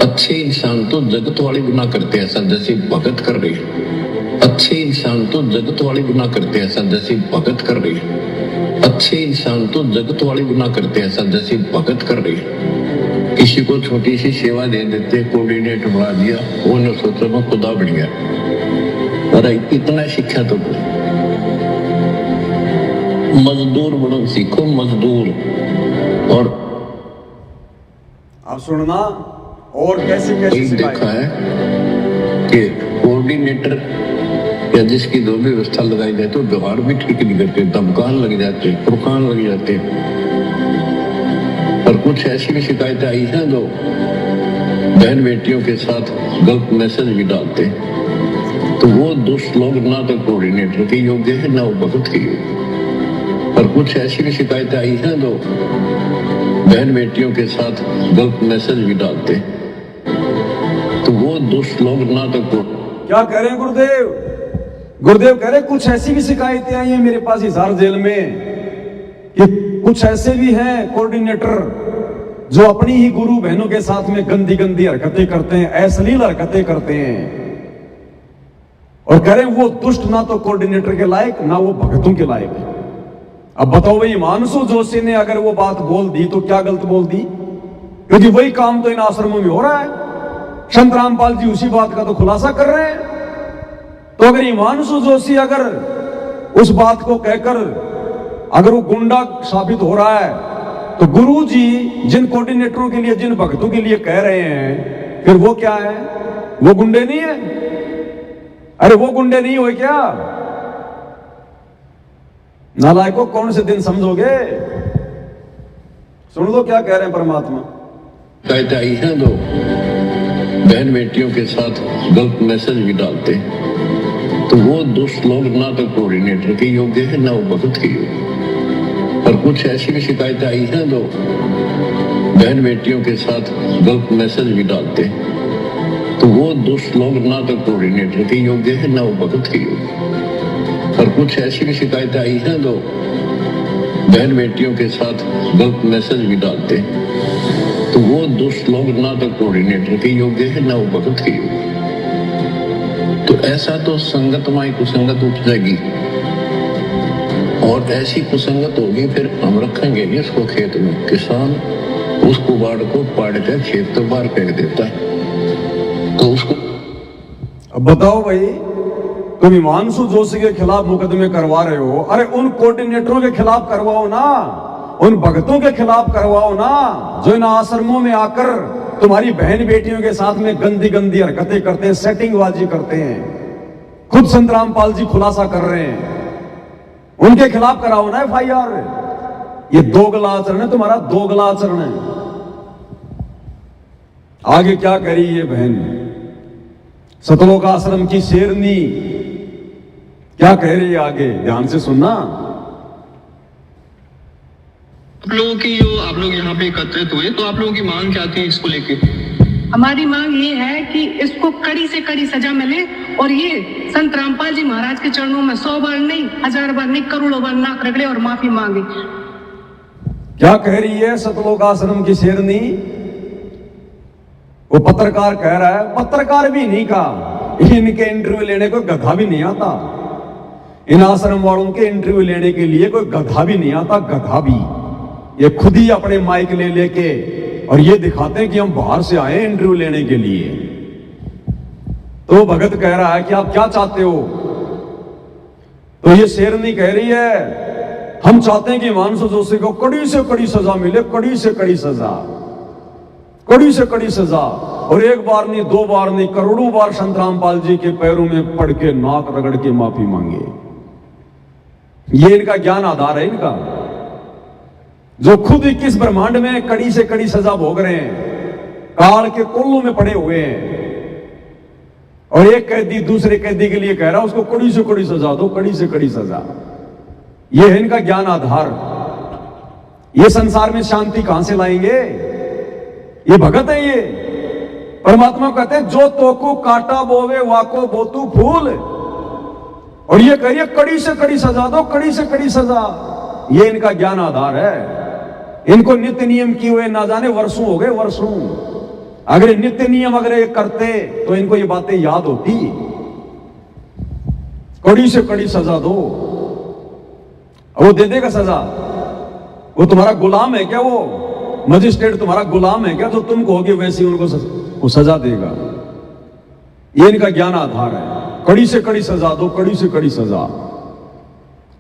अच्छे इंसान तो जगत वाले गुनाह करते हैं, ऐसा जैसे भगत कर रही है। अच्छे इंसान तो जगत वाले गुनाह करते हैं, ऐसा जैसे भगत कर रही है। अच्छे इंसान तो जगत वाले गुनाह करते हैं, ऐसा जैसे भगत कर रही है। किसी को छोटी सी सेवा दे देते, कोऑर्डिनेटर बना दिया, उन्होंने सोचा मैं खुदा बन गया। और इतना शिक्षा तो मजदूर बनो, सीखो मजदूर। और आप सुनना और कैसे देखा है कि कोऑर्डिनेटर या जिसकी जो भी व्यवस्था लगाई जाए तो व्यवहार भी ठीक नहीं करते, दमकान लग जाते, फुरकान लग जाते। और कुछ ऐसी भी शिकायतें आई हैं जो बहन बेटियों के साथ गलत मैसेज भी डालते। तो वो दुष्ट लोग ना तो कोऑर्डिनेटर के योग्य है, ना वो भगत के योग्य। और कुछ ऐसी भी शिकायतें आई हैं जो बहन बेटियों के साथ गलत मैसेज भी डालते। तो वो दुष्ट लोग ना तो क्या कह रहे हैं गुरुदेव? गुरुदेव कह रहे कुछ ऐसी भी शिकायतें आई हैं मेरे पास हिसार जेल में कि कुछ ऐसे भी हैं कोऑर्डिनेटर जो अपनी ही गुरु बहनों के साथ में गंदी गंदी हरकतें करते हैं, अश्लील हरकतें करते हैं, और कह रहे हैं वो दुष्ट ना तो कोऑर्डिनेटर के लायक ना वो भगतों के लायक है। अब बताओ भाई, हिमांशु जोशी ने अगर वो बात बोल दी तो क्या गलत बोल दी? क्योंकि वही काम तो इन आश्रमों में हो रहा है। संत रामपाल जी उसी बात का तो खुलासा कर रहे हैं। तो अगर हिमांशु जोशी अगर उस बात को कहकर अगर वो गुंडा साबित हो रहा है, तो गुरु जी जिन कोऑर्डिनेटरों के लिए, जिन भक्तों के लिए कह रहे हैं, फिर वो क्या है? वो गुंडे नहीं है? अरे वो गुंडे नहीं हुए क्या? नालायकों, कौन से दिन समझोगे? सुन लो क्या कह रहे हैं परमात्मा। कहता ही है दो बहन बेटियों के साथ गलत मैसेज भी डालते हैं, तो वो दुष्ट लोग ना तो कोऑर्डिनेटर के योग्य है ना वो भगत के योग्य। और कुछ ऐसी भी शिकायतें आई हैं दो बहन बेटियों के साथ गलत मैसेज भी डालते हैं, तो वो दुष्ट लोग ना तो कोऑर्डिनेटर के योग्य है ना वो भगत के योग्य। और कुछ ऐसी भी शिकायतें आई हैं दो बहन बेटियों के साथ गलत मैसेज भी डालते हैं, तो वो दुष्ट लोग ना तो कोऑर्डिनेटर के योग्य है ना वो भगत के योग्य। तो ऐसा तो संगत माई कुसंगत उपजेगी, और ऐसी कुसंगत होगी फिर हम रखेंगे नहीं उसको खेत में। किसान उस कुबाड़ को पाड़ कर खेत तो बाहर फेंक देता है, तो उसको। अब बताओ भाई, तुम हिमांशु जोशी के खिलाफ मुकदमे करवा रहे हो, अरे उन कोऑर्डिनेटरों के खिलाफ करवाओ ना, उन भक्तों के खिलाफ करवाओ ना, जो इन आश्रमों में आकर तुम्हारी बहन बेटियों के साथ में गंदी गंदी हरकतें करते हैं, सेटिंगबाजी करते हैं। खुद संत रामपाल जी खुलासा कर रहे हैं, उनके खिलाफ कराओ ना FIR। ये दोगला आचरण है तुम्हारा, दोगला आचरण है। आगे क्या करी ये बहन सतलोक आश्रम की शेरनी, क्या कह रही है आगे? ध्यान से सुनना। आप लोगों की जो आप लोग यहाँ पे एकत्रित हुए, तो आप लोगों की मांग क्या थी इसको लेके? हमारी मांग ये है कि इसको कड़ी से कड़ी सजा मिले, और ये संत रामपाल जी महाराज के चरणों में 100 बार नहीं, 1000 बार नहीं, करोड़ों बार नाक रगड़े और माफी मांगे। क्या कह रही है सतलोक आश्रम की शेरनी? वो पत्रकार कह रहा है, पत्रकार भी नहीं कहा, इनके इंटरव्यू लेने को गधा भी नहीं आता। इन आश्रम वालों के इंटरव्यू लेने के लिए कोई गधा भी नहीं आता, गधा भी। ये खुद ही अपने माइक ले लेके और ये दिखाते हैं कि हम बाहर से आए इंटरव्यू लेने के लिए। तो भगत कह रहा है कि आप क्या चाहते हो? तो ये शेरनी कह रही है, हम चाहते हैं कि हिमांशु जोशी को कड़ी से कड़ी सजा मिले, कड़ी से कड़ी सजा, कड़ी से कड़ी सजा। और एक बार नहीं, 2 बार नहीं, करोड़ों बार संत रामपाल जी के पैरों में पड़ के नाक रगड़ के माफी मांगे। ये इनका ज्ञान आधार है इनका, जो खुद 21 ब्रह्मांड में कड़ी से कड़ी सजा भोग रहे हैं, काल के कोल्लों में पड़े हुए हैं। और एक कैदी दूसरे कैदी के लिए कह रहा है उसको कड़ी से कड़ी सजा दो, कड़ी से कड़ी सजा। ये है इनका ज्ञान आधार। ये संसार में शांति कहां से लाएंगे? ये भगत है ये। परमात्मा कहते हैं जो तोको काटा बोवे वाको बोतू फूल, और ये कहिए कड़ी से कड़ी सजा दो, कड़ी से कड़ी सजा। ये इनका ज्ञान आधार है। इनको नित्य नियम किए हुए ना जाने वर्षों हो गए, वर्षों। अगर नित्य नियम अगर ये करते तो इनको ये बातें याद होती। कड़ी से कड़ी सजा दो, वो दे देगा सजा। वो तुम्हारा गुलाम है क्या? वो मजिस्ट्रेट तुम्हारा गुलाम है क्या? जो तुम कहोगे वैसे उनको सजा देगा। ये इनका ज्ञान आधार है। कड़ी से कड़ी सजा दो, कड़ी से कड़ी सजा।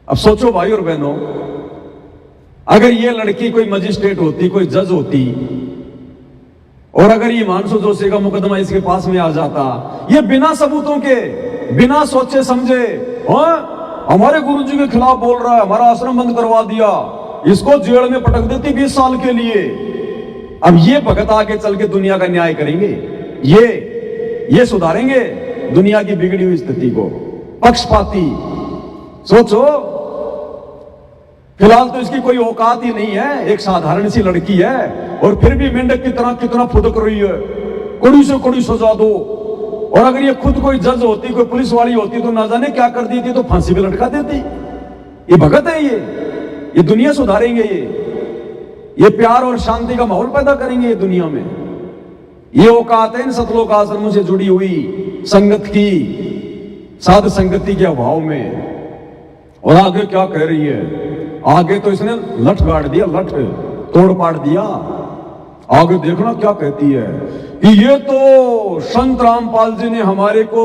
अब सोचो भाई और बहनों, अगर ये लड़की कोई मजिस्ट्रेट होती, कोई जज होती, और अगर ये हिमांशु जोशी का मुकदमा इसके पास में आ जाता, ये बिना सबूतों के, बिना सोचे समझे, हमारे गुरुजी के खिलाफ बोल रहा है, हमारा आश्रम बंद करवा दिया, इसको जेल में पटक देती 20 साल के लिए। अब ये भगत आगे चल के दुनिया का न्याय करेंगे, ये सुधारेंगे दुनिया की बिगड़ी हुई स्थिति को। पक्षपाती सोचो। फिलहाल तो इसकी कोई औकात ही नहीं है, एक साधारण सी लड़की है, और फिर भी मेंढक की तरह कितना फुदक रही है। कड़ी से कड़ी सजा दो। और अगर ये खुद कोई जज होती, कोई पुलिस वाली होती, तो ना जाने क्या कर देती, तो फांसी पे लटका देती। ये भगत है ये दुनिया सुधारेंगे। ये प्यार और शांति का माहौल पैदा करेंगे ये दुनिया में। ये औकात है इन सतलोक आश्रमों से जुड़ी हुई संगत की, साध संगति के अभाव में। और आगे क्या कह रही है, आगे तो इसने लठ गाड़ दिया, लठ तोड़ पाड़ दिया। आगे देखना क्या कहती है कि ये तो संत रामपाल जी ने हमारे को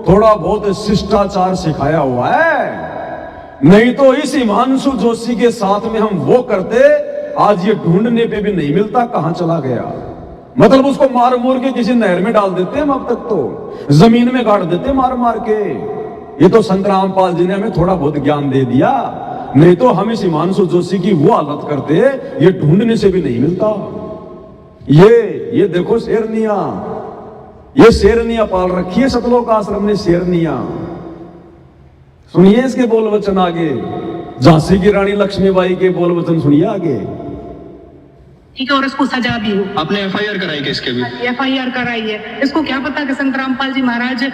थोड़ा बहुत शिष्टाचार सिखाया हुआ है, नहीं तो इस हिमांशु जोशी के साथ में हम वो करते, आज ये ढूंढने पे भी नहीं मिलता कहां चला गया। मतलब उसको मार मोर के किसी नहर में डाल देते हम, अब तक तो जमीन में गाड़ देते मार मार के। ये तो संत रामपाल जी ने हमें थोड़ा बहुत ज्ञान दे दिया, नहीं तो हम इस हिमांशु जोशी की वो हालत करते, ये ढूंढने से भी नहीं मिलता। ये देखो शेरनिया, ये शेरनिया पाल रखी है सतलोक आश्रम ने, शेरनिया। सुनिए इसके बोल वचन आगे, झांसी की रानी लक्ष्मीबाई के बोल वचन सुनिए आगे। ठीक है, और इसको सजा भी हो। आपने एफआईआर कराई क्या इसके भी? एफआईआर कराई है। इसको क्या पता कि संत रामपाल जी महाराज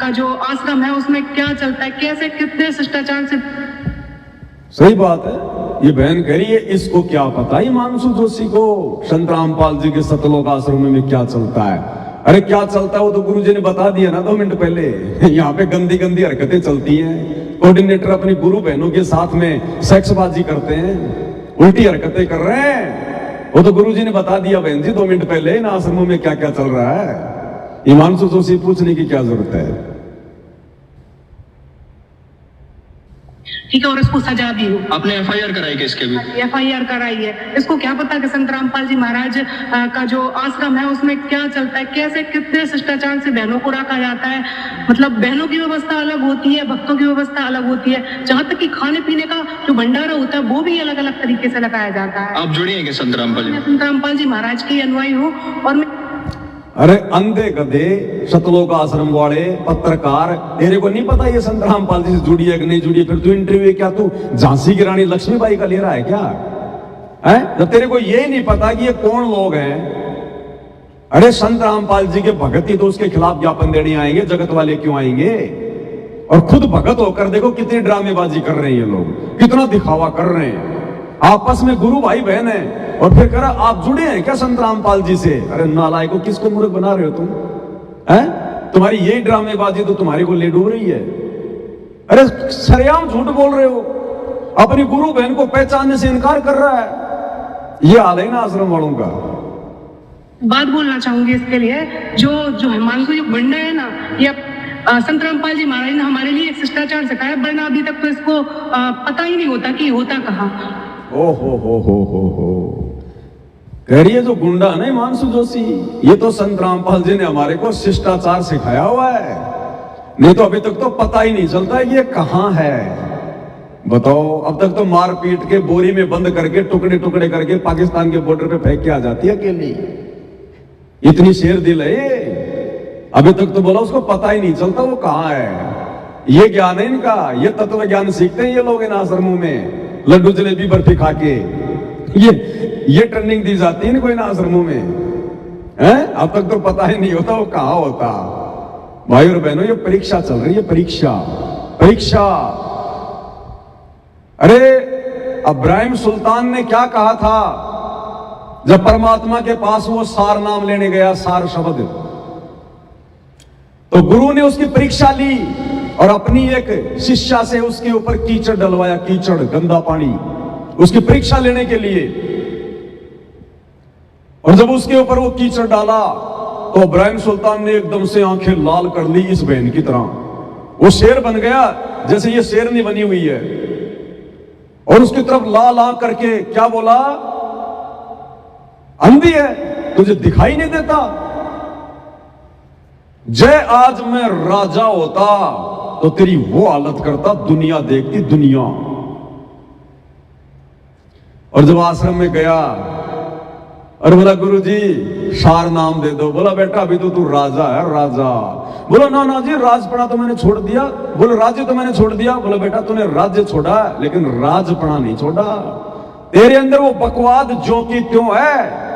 का जो आश्रम है उसमें क्या चलता है, कैसे कितने शिष्टाचार से। सही बात है, ये बहन कह रही है इसको क्या पता हिमांशु जोशी को संत रामपाल जी के सतलोक आश्रम में क्या चलता है। अरे क्या चलता है वो तो गुरु जी ने बता दिया ना 2 मिनट पहले। यहाँ पे गंदी गंदी हरकतें चलती हैं, कोऑर्डिनेटर अपनी गुरु बहनों के साथ में सेक्सबाजी करते हैं, उल्टी हरकतें कर रहे हैं। वो तो गुरु जी ने बता दिया बहन जी 2 मिनट पहले इन आश्रमों में क्या क्या चल रहा है। हिमांशु जोशी पूछने की क्या जरूरत है। ठीक है, और इसको सजा भी हो। आपने एफआईआर कराई क्या इसके भी? एफआईआर कराई है। इसको क्या पता कि संत रामपाल जी महाराज का जो आश्रम है उसमें क्या चलता है, कैसे कितने शिष्टाचार से बहनों को रखा जाता है। मतलब बहनों की व्यवस्था अलग होती है, भक्तों की व्यवस्था अलग होती है, जहाँ तक कि खाने पीने का जो भंडारा होता है वो भी अलग अलग तरीके से लगाया जाता है। आप जुड़े हैं क्या संत रामपाल जी? मैं संत रामपाल जी महाराज की अनुयायी हूँ। और मैं अरे अंधे गधे सतलोक आश्रम वाले पत्रकार, तेरे को नहीं पता ये संत रामपाल जी से जुड़ी है कि नहीं जुड़ी है? फिर तू इंटरव्यू क्या तू झांसी की रानी लक्ष्मीबाई का ले रहा है क्या है? जब तेरे को ये नहीं पता कि ये कौन लोग हैं। अरे संत रामपाल जी के भगत ही तो उसके खिलाफ ज्ञापन देने आएंगे, जगत वाले क्यों आएंगे? और खुद भगत होकर देखो कितनी ड्रामेबाजी कर रहे हैं ये लोग, कितना दिखावा कर रहे हैं। आपस में गुरु भाई बहन है, और फिर कह रहा आप जुड़े हैं क्या संत रामपाल जी से? अरे नालायक को, किसको मूर्ख बना रहे हो तुम? हैं? तुम्हारी यही ड्रामेबाजी तो तुम्हारे को ले डूब रही है। अरे सरेआम झूठ बोल रहे हो, अपनी गुरु बहन को पहचानने से इनकार कर रहा है। ये हाल है ना आश्रम वालों का। बात बोलना चाहूंगी इसके लिए, जो हिमांशु जो गुंडा है ना, ये संत रामपाल जी महाराज ने हमारे लिए एक शिष्टाचार सिखाया, वरना अभी तक तो इसको पता ही नहीं होता कि होता कहाँ। ओ हो कह रही है जो गुंडा नहीं हिमांशु जोशी, ये तो संत रामपाल जी ने हमारे को शिष्टाचार सिखाया हुआ है, नहीं तो अभी तक तो पता ही नहीं चलता ये कहाँ है। बताओ, अब तक तो मार पीट के बोरी में बंद करके टुकड़े टुकड़े करके पाकिस्तान के बॉर्डर पे फेंक के आ जाती है अकेली। इतनी शेर दिल है ये, अभी तक तो बोला उसको पता ही नहीं चलता वो कहाँ है। ये ज्ञान है इनका, ये तत्व ज्ञान सीखते हैं ये लोग इन आश्रमों में, लड्डू जलेबी बर्फी खा के। ये ट्रेनिंग दी जाती है इनको इन आश्रमों में, हैं? अब तक तो पता ही नहीं होता वो कहाँ होता। भाई और बहनों, ये परीक्षा चल रही है, परीक्षा। अरे इब्राहिम सुल्तान ने क्या कहा था जब परमात्मा के पास वो सार नाम लेने गया, सार शब्द, तो गुरु ने उसकी परीक्षा ली और अपनी एक शिष्या से उसके ऊपर कीचड़ डलवाया, कीचड़ गंदा पानी, उसकी परीक्षा लेने के लिए। और जब उसके ऊपर वो कीचड़ डाला तो इब्राहिम सुल्तान ने एकदम से आंखें लाल कर ली इस बहन की तरह। वो शेर बन गया जैसे ये शेरनी बनी हुई है, और उसकी तरफ लाल आंख करके क्या बोला, अंधी है, तुझे दिखाई नहीं देता? जय आज मैं राजा होता तो तेरी वो हालत करता, दुनिया देखती दुनिया। और जब आश्रम में गया और बोला गुरु जी सार नाम दे दो, बोला बेटा अभी तो तू राजा है, राजा। बोला ना जी, राजपना तो मैंने छोड़ दिया। बोले राज्य तो मैंने छोड़ दिया। बोला बेटा तूने राज्य छोड़ा लेकिन राजपना नहीं छोड़ा, तेरे अंदर वो बकवाद जो की त्यों है।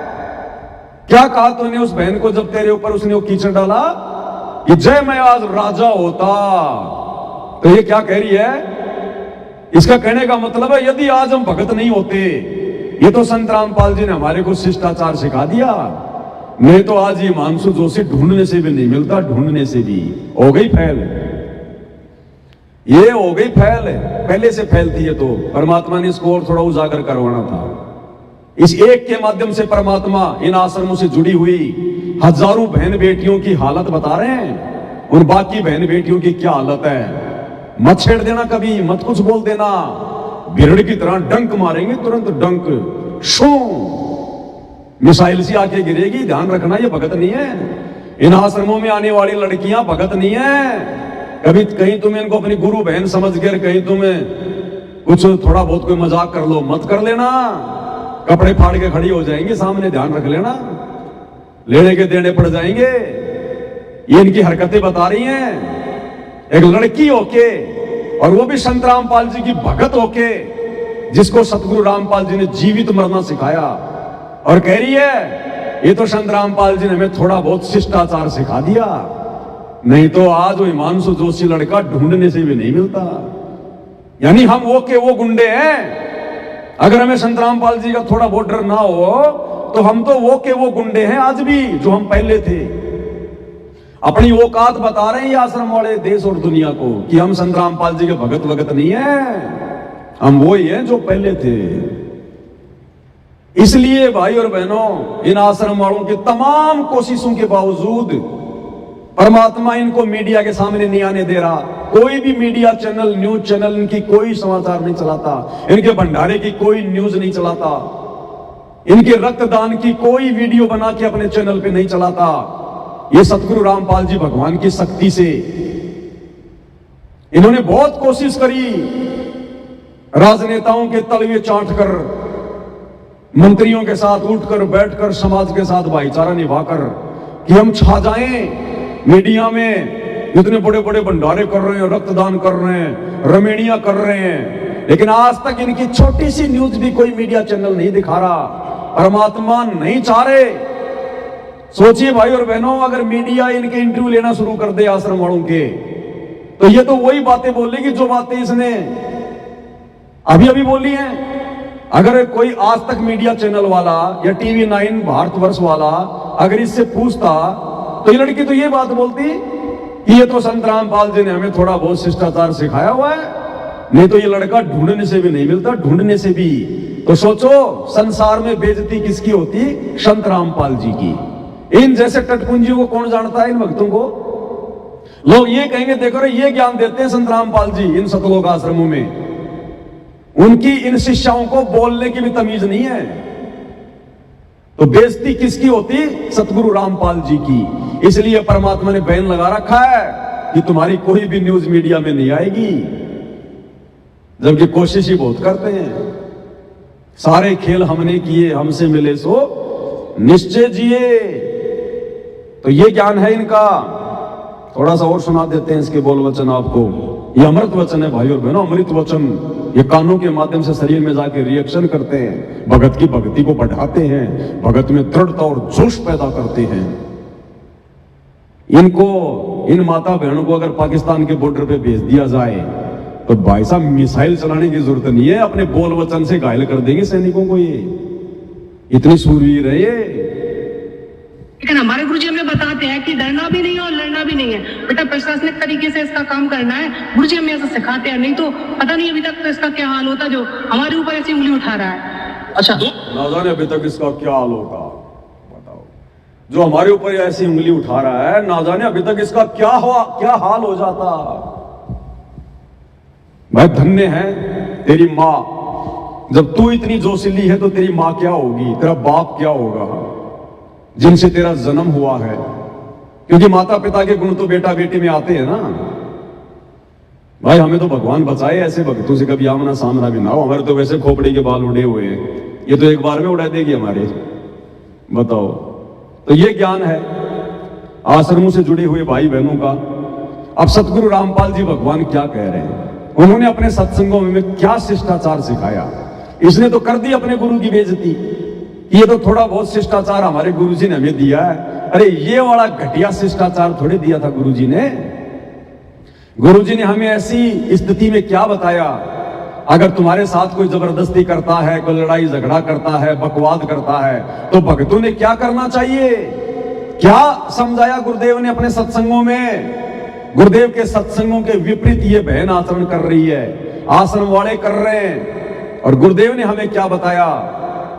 क्या कहा तूने उस बहन को जब तेरे ऊपर उसने वो कीचड़ डाला कि जय मैं आज राजा होता? तो ये क्या कह रही है? इसका कहने का मतलब है यदि आज हम भगत नहीं होते, ये तो संत रामपाल जी ने हमारे को शिष्टाचार सिखा दिया। नहीं तो आज हिमांशु जोशी ढूंढने से भी नहीं मिलता, ढूंढने से भी हो गई फैल, ये हो गई फैल, पहले से फैलती है। तो परमात्मा ने इसको और थोड़ा उजागर करवाना था। इस एक के माध्यम से परमात्मा इन आश्रमों से जुड़ी हुई हजारों बहन बेटियों की हालत बता रहे हैं। उन बाकी बहन बेटियों की क्या हालत है, मत छेड़ देना कभी, मत कुछ बोल देना, बिरड़ की तरह डंक मारेंगे, तुरंत डंक, शो मिसाइल सी आके गिरेगी। ध्यान रखना, ये भगत नहीं है। इन आश्रमों में आने वाली लड़कियां भगत नहीं है। कभी कहीं तुम इनको अपनी गुरु बहन समझ कर कहीं तुम्हें कुछ थोड़ा बहुत कोई मजाक कर लो, मत कर लेना, कपड़े फाड़ के खड़ी हो जाएंगी सामने, ध्यान रख लेना, लेने के देने पड़ जाएंगे। ये इनकी हरकतें बता रही हैं। एक लड़की होके, और वो भी संत रामपाल जी की भगत होके, जिसको सतगुरु रामपाल जी ने जीवित मरना सिखाया, और कह रही है ये तो संत रामपाल जी ने हमें थोड़ा बहुत शिष्टाचार सिखा दिया। नहीं तो आज वो हिमांशु जोशी लड़का ढूंढने से भी नहीं मिलता। यानी हम वो के वो गुंडे हैं। अगर हमें संत रामपाल जी का थोड़ा बहुत डर ना हो तो हम तो वो के वो गुंडे हैं आज भी, जो हम पहले थे। अपनी औकात बता रहे हैं ये आश्रम वाले देश और दुनिया को कि हम संत रामपाल जी के भगत वगत नहीं है, हम वो ही हैं जो पहले थे। इसलिए भाई और बहनों, इन आश्रम वालों की तमाम कोशिशों के बावजूद परमात्मा इनको मीडिया के सामने नहीं आने दे रहा। कोई भी मीडिया चैनल, न्यूज चैनल इनकी कोई समाचार नहीं चलाता, इनके भंडारे की कोई न्यूज नहीं चलाता, इनके रक्तदान की कोई वीडियो बना के अपने चैनल पे नहीं चलाता। ये सतगुरु रामपाल जी भगवान की शक्ति से इन्होंने बहुत कोशिश करी, राजनेताओं के तलवे चाट कर, मंत्रियों के साथ उठकर बैठकर, समाज के साथ भाईचारा निभाकर कि हम छा जाएं मीडिया में। इतने बड़े बड़े भंडारे कर रहे हैं, रक्तदान कर रहे हैं, रमेणियां कर रहे हैं, लेकिन आज तक इनकी छोटी सी न्यूज भी कोई मीडिया चैनल नहीं दिखा रहा। परमात्मा नहीं चाह रहे। सोचिए भाई और बहनों, अगर मीडिया इनके इंटरव्यू लेना शुरू कर दे आश्रम वालों के, तो ये तो वही बातें बोलेगी जो बातें इसने अभी अभी बोली हैं। अगर कोई आज तक मीडिया चैनल वाला या टीवी 9 भारतवर्ष वाला अगर इससे पूछता तो ये लड़की तो ये बात बोलती कि ये तो संत रामपाल जी ने हमें थोड़ा बहुत शिष्टाचार सिखाया हुआ है, नहीं तो ये लड़का ढूंढने से भी नहीं मिलता, ढूंढने से भी। तो सोचो संसार में बेइज्जती किसकी होती? संत रामपाल जी की। इन जैसे टटपुंजियों को कौन जानता है, इन भक्तों को? लोग ये कहेंगे देखो रे, ये ज्ञान देते हैं संत रामपाल जी इन सतलोक आश्रमों में, उनकी इन शिष्याओं को बोलने की भी तमीज नहीं है। तो बेइज्जती किसकी होती? सतगुरु रामपाल जी की। इसलिए परमात्मा ने बैन लगा रखा है कि तुम्हारी कोई भी न्यूज मीडिया में नहीं आएगी, जबकि कोशिश ही बहुत करते हैं। सारे खेल हमने किए, हमसे मिले सो निश्चय जिए। तो ये ज्ञान है इनका। थोड़ा सा और सुना देते हैं इसके बोल वचन आपको। ये अमृत वचन है भाई और बहनों, अमृत वचन। ये कानों के माध्यम से शरीर में जाके रिएक्शन करते हैं, भगत की भक्ति को बढ़ाते हैं, भगत में दृढ़ता और जोश पैदा करते हैं। इनको, इन माता बहनों को अगर पाकिस्तान के बॉर्डर पे भेज दिया जाए तो भाई साहब मिसाइल चलाने की जरूरत नहीं है, अपने बोल वचन से घायल कर देंगे सैनिकों को। ये इतनी सूरवीर है ये। लेकिन हमारे गुरुजी हमें बताते हैं कि डरना भी नहीं है और लड़ना भी नहीं है, बेटा प्रशासनिक तरीके से इसका काम करना है। गुरुजी हमें ऐसा सिखाते हैं, नहीं तो पता नहीं अभी तक तो इसका क्या हाल होता जो हमारे ऊपर ऐसी उंगली उठा रहा है। अच्छा, ना जाने अभी तक इसका क्या हाल होगा, बताओ। जो हमारे ऊपर ऐसी उंगली उठा रहा है, ना जाने अभी तक इसका क्या हाल हो जाता। भाई धन्य है तेरी माँ, जब तू इतनी जोशीली है तो तेरी माँ क्या होगी, तेरा बाप क्या होगा, जिनसे तेरा जन्म हुआ है। क्योंकि माता पिता के गुण तो बेटा बेटी में आते हैं ना। भाई हमें तो भगवान बचाए ऐसे भक्तों से, कभी आमना सामना भी ना हो। हमारे तो वैसे खोपड़ी के बाल उड़े हुए हैं, ये तो एक बार में उड़ा देगी हमारे, बताओ। तो ये ज्ञान है आश्रमों से जुड़े हुए भाई बहनों का। अब सतगुरु रामपाल जी भगवान क्या कह रहे हैं, उन्होंने अपने सत्संगों में क्या शिष्टाचार सिखाया। इसने तो कर दी अपने गुरु की बेइज्जती। ये तो थोड़ा बहुत शिष्टाचार हमारे गुरुजी ने हमें दिया है। अरे ये वाला घटिया शिष्टाचार थोड़ी दिया था गुरुजी ने। गुरुजी ने हमें ऐसी स्थिति में क्या बताया अगर तुम्हारे साथ कोई जबरदस्ती करता है, कोई लड़ाई झगड़ा करता है, बकवाद करता है, तो भक्तों ने क्या करना चाहिए? क्या समझाया गुरुदेव ने अपने सत्संगों में? गुरुदेव के सत्संगों के विपरीत ये बहन आचरण कर रही है, आश्रम वाले कर रहे हैं। और गुरुदेव ने हमें क्या बताया?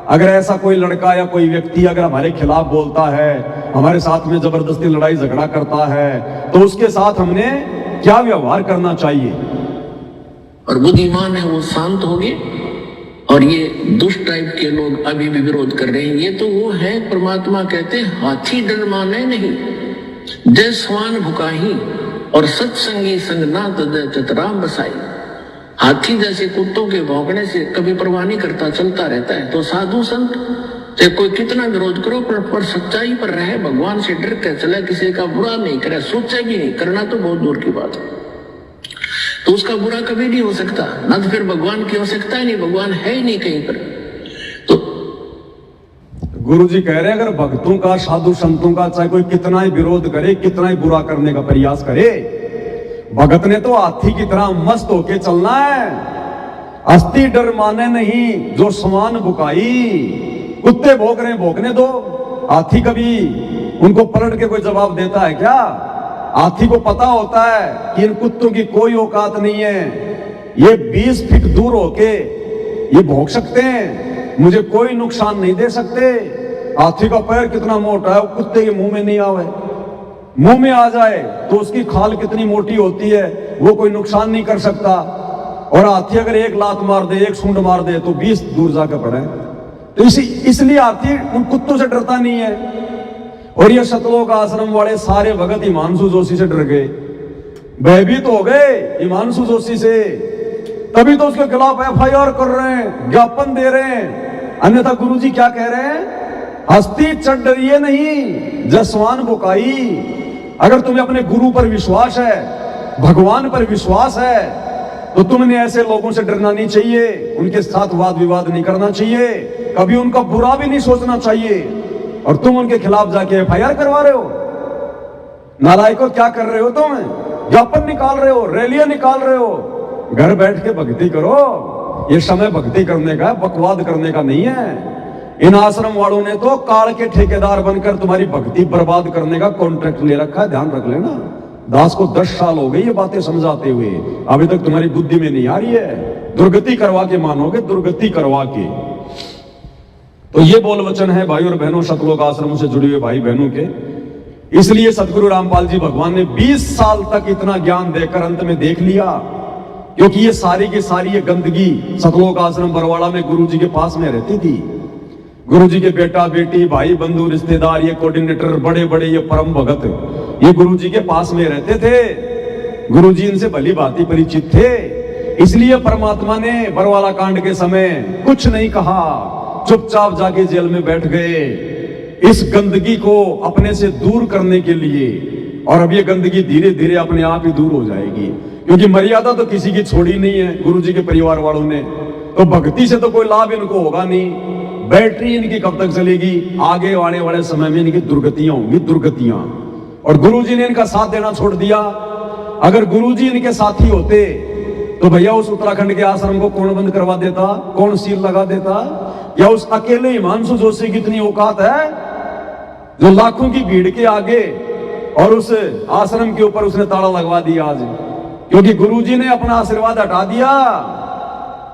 अगर ऐसा कोई लड़का या कोई व्यक्ति अगर हमारे खिलाफ बोलता है, हमारे साथ में जबरदस्ती लड़ाई झगड़ा करता है, तो उसके साथ हमने क्या व्यवहार करना चाहिए? और बुद्धिमान है वो शांत हो गए। और ये दुष्ट टाइप के लोग अभी भी विरोध कर रहे हैं। ये तो वो है, परमात्मा कहते हैं हाथी डर माने नहीं, जय स्वान भुकाही और सत्संगी संग ना तदय चतराम बसाई। हाथी जैसे कुत्तों के भौंकने से कभी परवाह नहीं करता, चलता रहता है। तो साधु संत चाहे कोई कितना विरोध करो, पर सच्चाई पर रहे, भगवान से डर के चले, किसी का बुरा नहीं करे, सोचे भी नहीं, करना तो बहुत दूर की बात है। तो उसका बुरा कभी नहीं हो सकता, ना तो फिर भगवान की आवश्यकता ही नहीं, भगवान है ही नहीं कहीं पर। तो गुरु जी कह रहे हैं, अगर भक्तों का, साधु संतों का चाहे कोई कितना ही विरोध करे, कितना ही बुरा करने का प्रयास करे, भगत ने तो हाथी की तरह मस्त होके चलना है। अस्ति डर माने नहीं, जो समान बुकाई। कुत्ते भौंक रहे, भौंकने दो। हाथी कभी उनको पलट के कोई जवाब देता है क्या? हाथी को पता होता है कि इन कुत्तों की कोई औकात नहीं है, ये 20 फीट दूर होके ये भौंक सकते हैं, मुझे कोई नुकसान नहीं दे सकते। हाथी का पैर कितना मोटा है, वो कुत्ते के मुंह में नहीं आवे। मुंह में आ जाए तो उसकी खाल कितनी मोटी होती है, वो कोई नुकसान नहीं कर सकता। और हाथी अगर एक लात मार दे, एक सूंड मार दे, तो 20 दूर जाकर पड़े। तो इसलिए हाथी उन कुत्तों से डरता नहीं है। और ये सतलोक आश्रम वाले सारे भगत हिमांशु जोशी से डर गए, भयभीत हो गए हिमांशु जोशी से, तभी तो उसके खिलाफ FIR कर रहे हैं, ज्ञापन दे रहे हैं। अन्यथा गुरुजी क्या कह रहे हैं? हस्ती चढ़ डरिए नहीं, जसवान बुकाई। अगर तुम्हें अपने गुरु पर विश्वास है, भगवान पर विश्वास है, तो तुमने ऐसे लोगों से डरना नहीं चाहिए, उनके साथ वाद विवाद नहीं करना चाहिए, कभी उनका बुरा भी नहीं सोचना चाहिए। और तुम उनके खिलाफ जाके FIR करवा रहे हो। नालायकों, क्या कर रहे हो तुम? ज्ञापन निकाल रहे हो, रैलियां निकाल रहे हो। घर बैठ के भक्ति करो, ये समय भक्ति करने का है, बकवाद करने का नहीं है। इन आश्रम वालों ने तो काल के ठेकेदार बनकर तुम्हारी भक्ति बर्बाद करने का कॉन्ट्रैक्ट ले रखा है, ध्यान रख लेना। दास को 10 साल हो गए ये बातें समझाते हुए, अभी तक तुम्हारी बुद्धि में नहीं आ रही है। दुर्गति करवा के मानोगे, दुर्गति करवा के। तो ये बोल वचन है भाई और बहनों, सतलोक आश्रमों से जुड़े हुए भाई बहनों के। इसलिए सतगुरु रामपाल जी भगवान ने 20 साल तक इतना ज्ञान देकर अंत में देख लिया, क्योंकि ये सारी की सारी ये गंदगी सतलोक आश्रम बरवाड़ा में गुरु जी के पास में रहती थी। गुरु जी के बेटा बेटी, भाई बंधु, रिश्तेदार, ये कोऑर्डिनेटर, बड़े बड़े ये परम भगत, ये गुरु जी के पास में रहते थे। गुरु जी इनसे भली भांति परिचित थे। इसलिए परमात्मा ने बरवाला कांड के समय कुछ नहीं कहा, चुपचाप जाके जेल में बैठ गए, इस गंदगी को अपने से दूर करने के लिए। और अब ये गंदगी धीरे धीरे अपने आप ही दूर हो जाएगी, क्योंकि मर्यादा तो किसी की छोड़ी नहीं है गुरु जी के परिवार वालों ने। तो भक्ति से तो कोई लाभ इनको होगा नहीं, बैटरी इनकी कब तक चलेगी? आगे आने वाले समय में इनकी दुर्गतियां होंगी, दुर्गतियां। और गुरु जी ने इनका साथ देना छोड़ दिया। अगर गुरु जी इनके साथी होते तो भैया उस उत्तराखंड के आश्रम को कौन बंद करवा देता, कौन सील लगा देता? या उस अकेले हिमांशु जोशी की इतनी औकात है जो लाखों की भीड़ के आगे और उस आश्रम के ऊपर उसने ताला लगवा दिया आज, क्योंकि गुरुजी ने अपना आशीर्वाद हटा दिया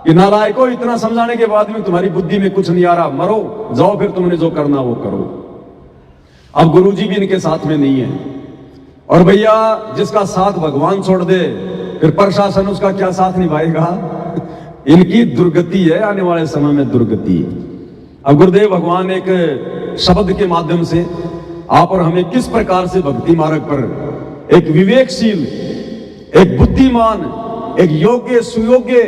कि नालायकों, इतना समझाने के बाद में तुम्हारी बुद्धि में कुछ नहीं आ रहा, मरो, जाओ फिर तुमने जो करना वो करो। अब गुरुजी भी इनके साथ में नहीं है। और भैया जिसका साथ भगवान छोड़ दे, फिर प्रशासन उसका क्या साथ निभाएगा? इनकी दुर्गति है, आने वाले समय में दुर्गति। अब गुरुदेव भगवान एक शब्द के माध्यम से आप और हमें किस प्रकार से भक्ति मार्ग पर एक विवेकशील, एक बुद्धिमान, एक योग्य सुयोग्य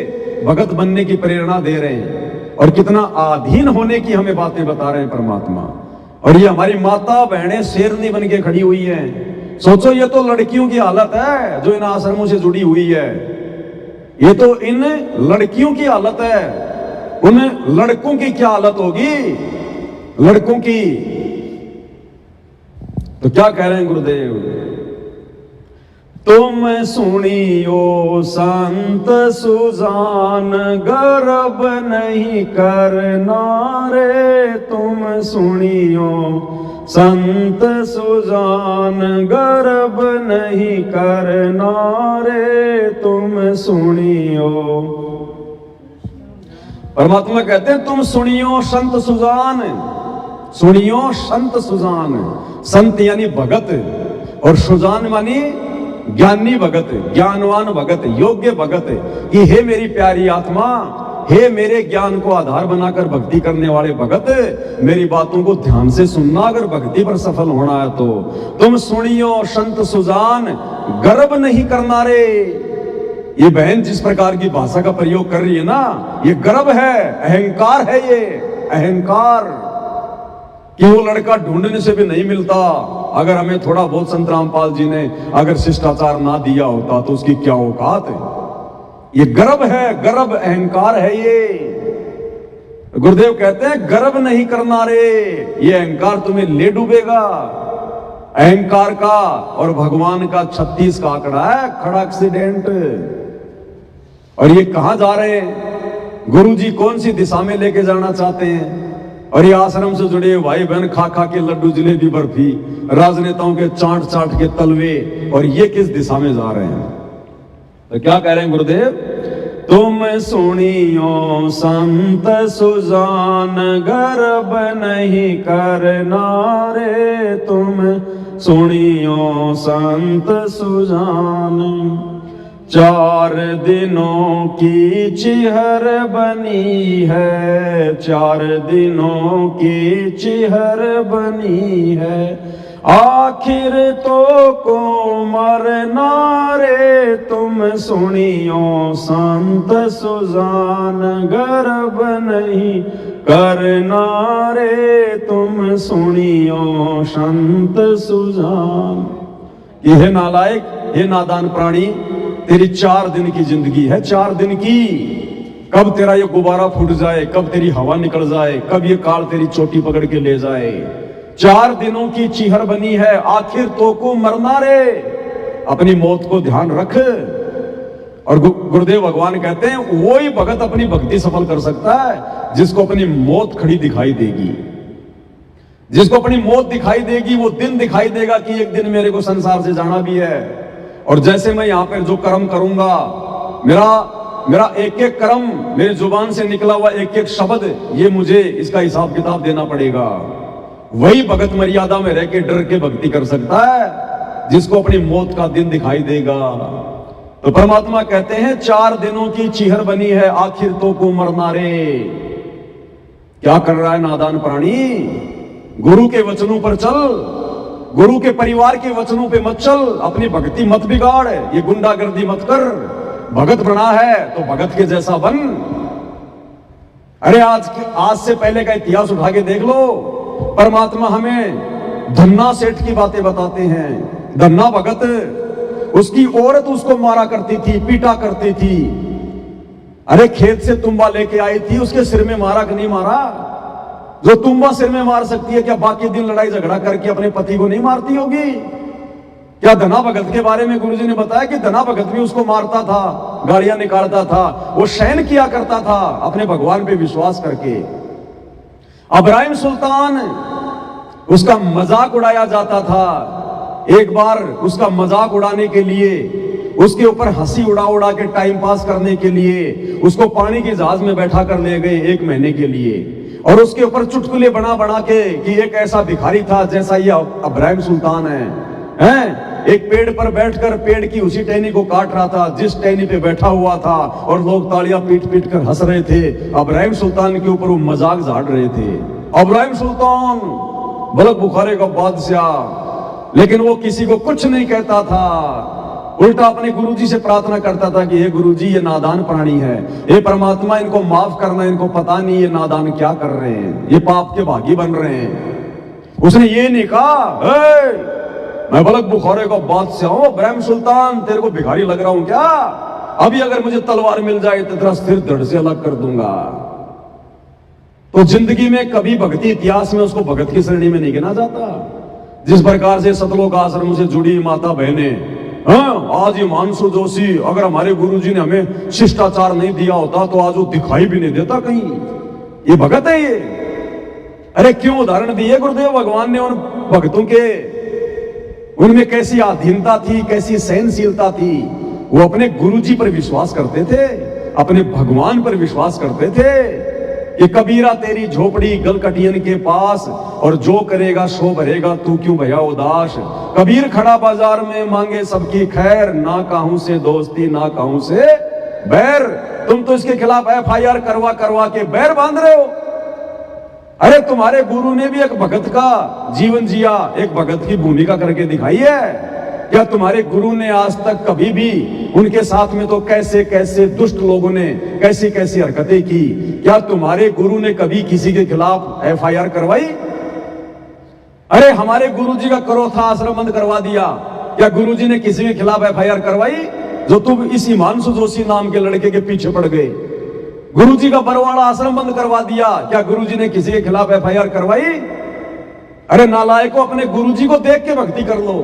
भगत बनने की प्रेरणा दे रहे हैं, और कितना अधीन होने की हमें बातें बता रहे हैं परमात्मा। और ये हमारी माता बहनें शेरनी बन के खड़ी हुई हैं। सोचो, ये तो लड़कियों की हालत है जो इन आश्रमों से जुड़ी हुई है, ये तो इन लड़कियों की हालत है। उन लड़कों की क्या हालत होगी? लड़कों की तो क्या कह रहे हैं गुरुदेव? तुम सुनियो संत सुजान, गर्व नहीं करना रे। तुम सुनियो संत सुजान, गर्व नहीं करना रे। तुम सुनियो। परमात्मा कहते हैं तुम सुनियो संत सुजान, सुनियो संत सुजान। संत यानी भगत, और सुजान मानी ज्ञानी भगत, ज्ञानवान भगत, योग्य भगत। कि हे मेरी प्यारी आत्मा, हे मेरे ज्ञान को आधार बनाकर भक्ति करने वाले भगत, मेरी बातों को ध्यान से सुनना अगर भक्ति पर सफल होना है तो। तुम सुनियो संत सुजान, गर्व नहीं करना रे। ये बहन जिस प्रकार की भाषा का प्रयोग कर रही है ना, ये गर्व है, अहंकार है। ये अहंकार कि वो लड़का ढूंढने से भी नहीं मिलता। अगर हमें थोड़ा बहुत संत रामपाल जी ने अगर शिष्टाचार ना दिया होता तो उसकी क्या औकात है। ये गर्व है, गर्व अहंकार है। ये गुरुदेव कहते हैं गर्व नहीं करना रे, ये अहंकार तुम्हें ले डूबेगा। अहंकार का और भगवान का 36 का आंकड़ा है, खड़ा एक्सीडेंट। और ये कहां जा रहे हैं? गुरु जी कौन सी दिशा में लेके जाना चाहते हैं? और ये आश्रम से जुड़े भाई बहन खा खा के लड्डू जलेबी बर्फी, राजनेताओं के चाट चाट के तलवे, और ये किस दिशा में जा रहे हैं? तो क्या कह रहे हैं गुरुदेव? तुम सुनियो संत सुजान, गर्व नहीं करना रे। तुम सुनियो संत सुजान, 4 दिनों की चिहर बनी है, 4 दिनों की चिहर बनी है। आखिर तो को मरना रे। तुम सुनियो संत सुजान, गर्व नहीं करना रे। तुम सुनियो संत सुजान। कि हे नालायक, हे नादान प्राणी, तेरी 4 दिन की जिंदगी है, 4 दिन की। कब तेरा ये गुब्बारा फूट जाए, कब तेरी हवा निकल जाए, कब ये काल तेरी चोटी पकड़ के ले जाए। 4 दिनों की चीहर बनी है, आखिर तो को मरना रे। अपनी मौत को ध्यान रख। और गुरुदेव भगवान कहते हैं वो ही भगत अपनी भक्ति सफल कर सकता है जिसको अपनी मौत खड़ी दिखाई देगी। जिसको अपनी मौत दिखाई देगी, वो दिन दिखाई देगा कि एक दिन मेरे को संसार से जाना भी है। और जैसे मैं यहां पर जो कर्म करूंगा, मेरा एक एक कर्म, मेरी जुबान से निकला हुआ एक एक शब्द, ये मुझे इसका हिसाब किताब देना पड़ेगा। वही भगत मर्यादा में रह के डर के भक्ति कर सकता है जिसको अपनी मौत का दिन दिखाई देगा। तो परमात्मा कहते हैं 4 दिनों की चीहर बनी है, आखिर तो को मरना रे। क्या कर रहा है नादान प्राणी? गुरु के वचनों पर चल, गुरु के परिवार के वचनों पे मत चल, अपनी भक्ति मत बिगाड़, ये गुंडागर्दी मत कर। भगत बना है तो भगत के जैसा बन। अरे आज से पहले का इतिहास उठा के देख लो। परमात्मा हमें धन्ना सेठ की बातें बताते हैं। धन्ना भगत, उसकी औरत उसको मारा करती थी, पीटा करती थी। अरे खेत से तुम्बा लेके आई थी, उसके सिर में मारा कि नहीं मारा? जो तुम्बा सिर में मार सकती है, क्या बाकी दिन लड़ाई झगड़ा करके अपने पति को नहीं मारती होगी? क्या धना भगत के बारे में गुरुजी ने बताया कि धना भगत भी उसको मारता था, गालियां निकालता था, वो शयन किया करता था अपने भगवान पे विश्वास करके। इब्राहिम सुल्तान, उसका मजाक उड़ाया जाता था। एक बार उसका मजाक उड़ाने के लिए, उसके ऊपर हंसी उड़ा उड़ा के टाइम पास करने के लिए उसको पानी के जहाज में बैठा कर ले गए 1 महीने के लिए। और उसके ऊपर चुटकुले बना बना के कि एक ऐसा भिखारी था जैसा ये इब्राहिम सुल्तान है। एक पेड़ पर बैठकर पेड़ की उसी टहनी को काट रहा था जिस टहनी पे बैठा हुआ था, और लोग तालियां पीट पीट कर हंस रहे थे। इब्राहिम सुल्तान के ऊपर वो मजाक झाड़ रहे थे। इब्राहिम सुल्तान बलक बुखारे का बादशाह, लेकिन वो किसी को कुछ नहीं कहता था। उल्टा अपने गुरुजी से प्रार्थना करता था कि हे गुरुजी, ये नादान प्राणी है, हे परमात्मा इनको माफ करना, इनको पता नहीं ये नादान क्या कर रहे हैं, ये पाप के भागी बन रहे हैं। उसने ये नहीं कहा मैं बलक बुखारे का बादशाह हूं, इब्राहिम सुल्तान तेरे को भिखारी लग रहा हूं क्या? अभी अगर मुझे तलवार मिल जाए तो तेरा सिर धड़ से अलग कर दूंगा। तो जिंदगी में कभी भक्ति इतिहास में उसको भगत की श्रेणी में नहीं गिना जाता। जिस प्रकार से सतलोक आश्रम से जुड़ी माता बहनें हाँ, आज हिमांशु जोशी, अगर हमारे गुरुजी ने हमें शिष्टाचार नहीं दिया होता तो आज वो दिखाई भी नहीं देता कहीं। ये भगत है ये। अरे क्यों उदाहरण दिए गुरुदेव भगवान ने उन भक्तों के, उनमें कैसी आधीनता थी, कैसी सहनशीलता थी। वो अपने गुरुजी पर विश्वास करते थे, अपने भगवान पर विश्वास करते थे कि कबीरा तेरी झोपड़ी गलकटियन के पास, और जो करेगा सो भरेगा, तू क्यों भया उदास। कबीर खड़ा बाजार में मांगे सबकी खैर, ना काहू से दोस्ती ना काहू से बैर। तुम तो इसके खिलाफ FIR करवा करवा के बैर बांध रहे हो। अरे तुम्हारे गुरु ने भी एक भगत का जीवन जिया, एक भगत की भूमिका करके दिखाई है। क्या तुम्हारे गुरु ने आज तक कभी भी उनके साथ में तो कैसे कैसे दुष्ट लोगों ने कैसी कैसी हरकतें की, क्या तुम्हारे गुरु ने कभी किसी के खिलाफ FIR करवाई? अरे हमारे गुरुजी का करोथा आश्रम बंद करवा दिया, क्या गुरुजी ने किसी के खिलाफ FIR करवाई? जो तुम इस हिमांशु जोशी नाम के लड़के के पीछे पड़ गए। गुरुजी का बरवाड़ा आश्रम बंद करवा दिया, क्या गुरुजी ने किसी के खिलाफ FIR करवाई? अरे नालायकों, अपने गुरुजी को देख के भक्ति कर लो।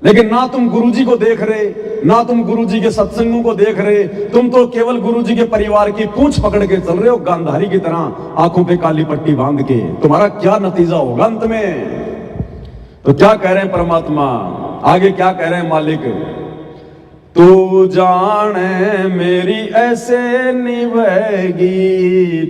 लेकिन ना तुम गुरुजी को देख रहे, ना तुम गुरुजी के सत्संगों को देख रहे, तुम तो केवल गुरुजी के परिवार की पूंछ पकड़ के चल रहे हो, गांधारी की तरह आंखों पे काली पट्टी बांध के। तुम्हारा क्या नतीजा होगा अंत में? तो क्या कह रहे हैं परमात्मा आगे, क्या कह रहे हैं मालिक? तू जाने मेरी ऐसे निभेगी,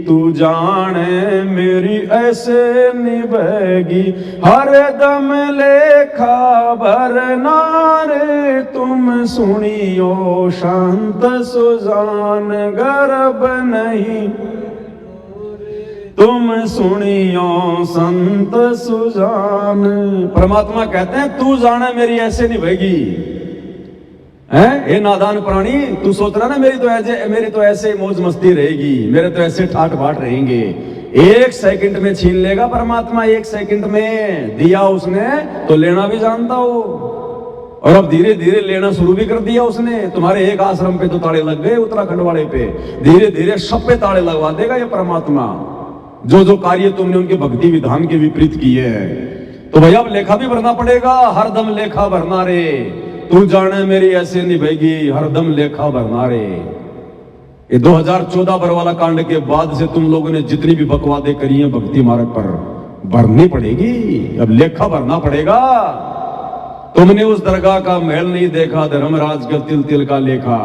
तू जाने मेरी ऐसे निभेगी, हर दम लेखा भरना रे। तुम सुनियो शांत सुजान गर्भ नहीं, तुम सुनियो संत सुजान। परमात्मा कहते हैं तू जाने मेरी ऐसे निभेगी। ये नादान प्राणी, तू सोच रहा ना मेरी तो ऐसे मौज मस्ती रहेगी, मेरे तो ऐसे ठाट बाट रहेंगे। 1 सेकंड में छीन लेगा परमात्मा, 1 सेकंड में दिया उसने तो लेना भी जानता हो, और अब धीरे धीरे लेना शुरू भी कर दिया उसने। तुम्हारे एक आश्रम पे तो ताले लग गए, उत्तराखंड वाले पे, धीरे धीरे सब पे ताले लगवा देगा ये परमात्मा। जो जो कार्य तुमने उनके भक्ति विधान के विपरीत किए हैं, तो भैया अब लेखा भी भरना पड़ेगा, हरदम लेखा भरना रे। तू जाने मेरी ऐसे निभेगी, हरदम लेखा भरना रे। ये 2014 बरवाला कांड के बाद से तुम लोगों ने जितनी भी बकवादें करी हैं भक्ति मार्ग पर, भरनी पड़ेगी, अब लेखा भरना पड़ेगा। तुमने उस दरगाह का महल नहीं देखा, धर्मराज का तिल तिल का लेखा।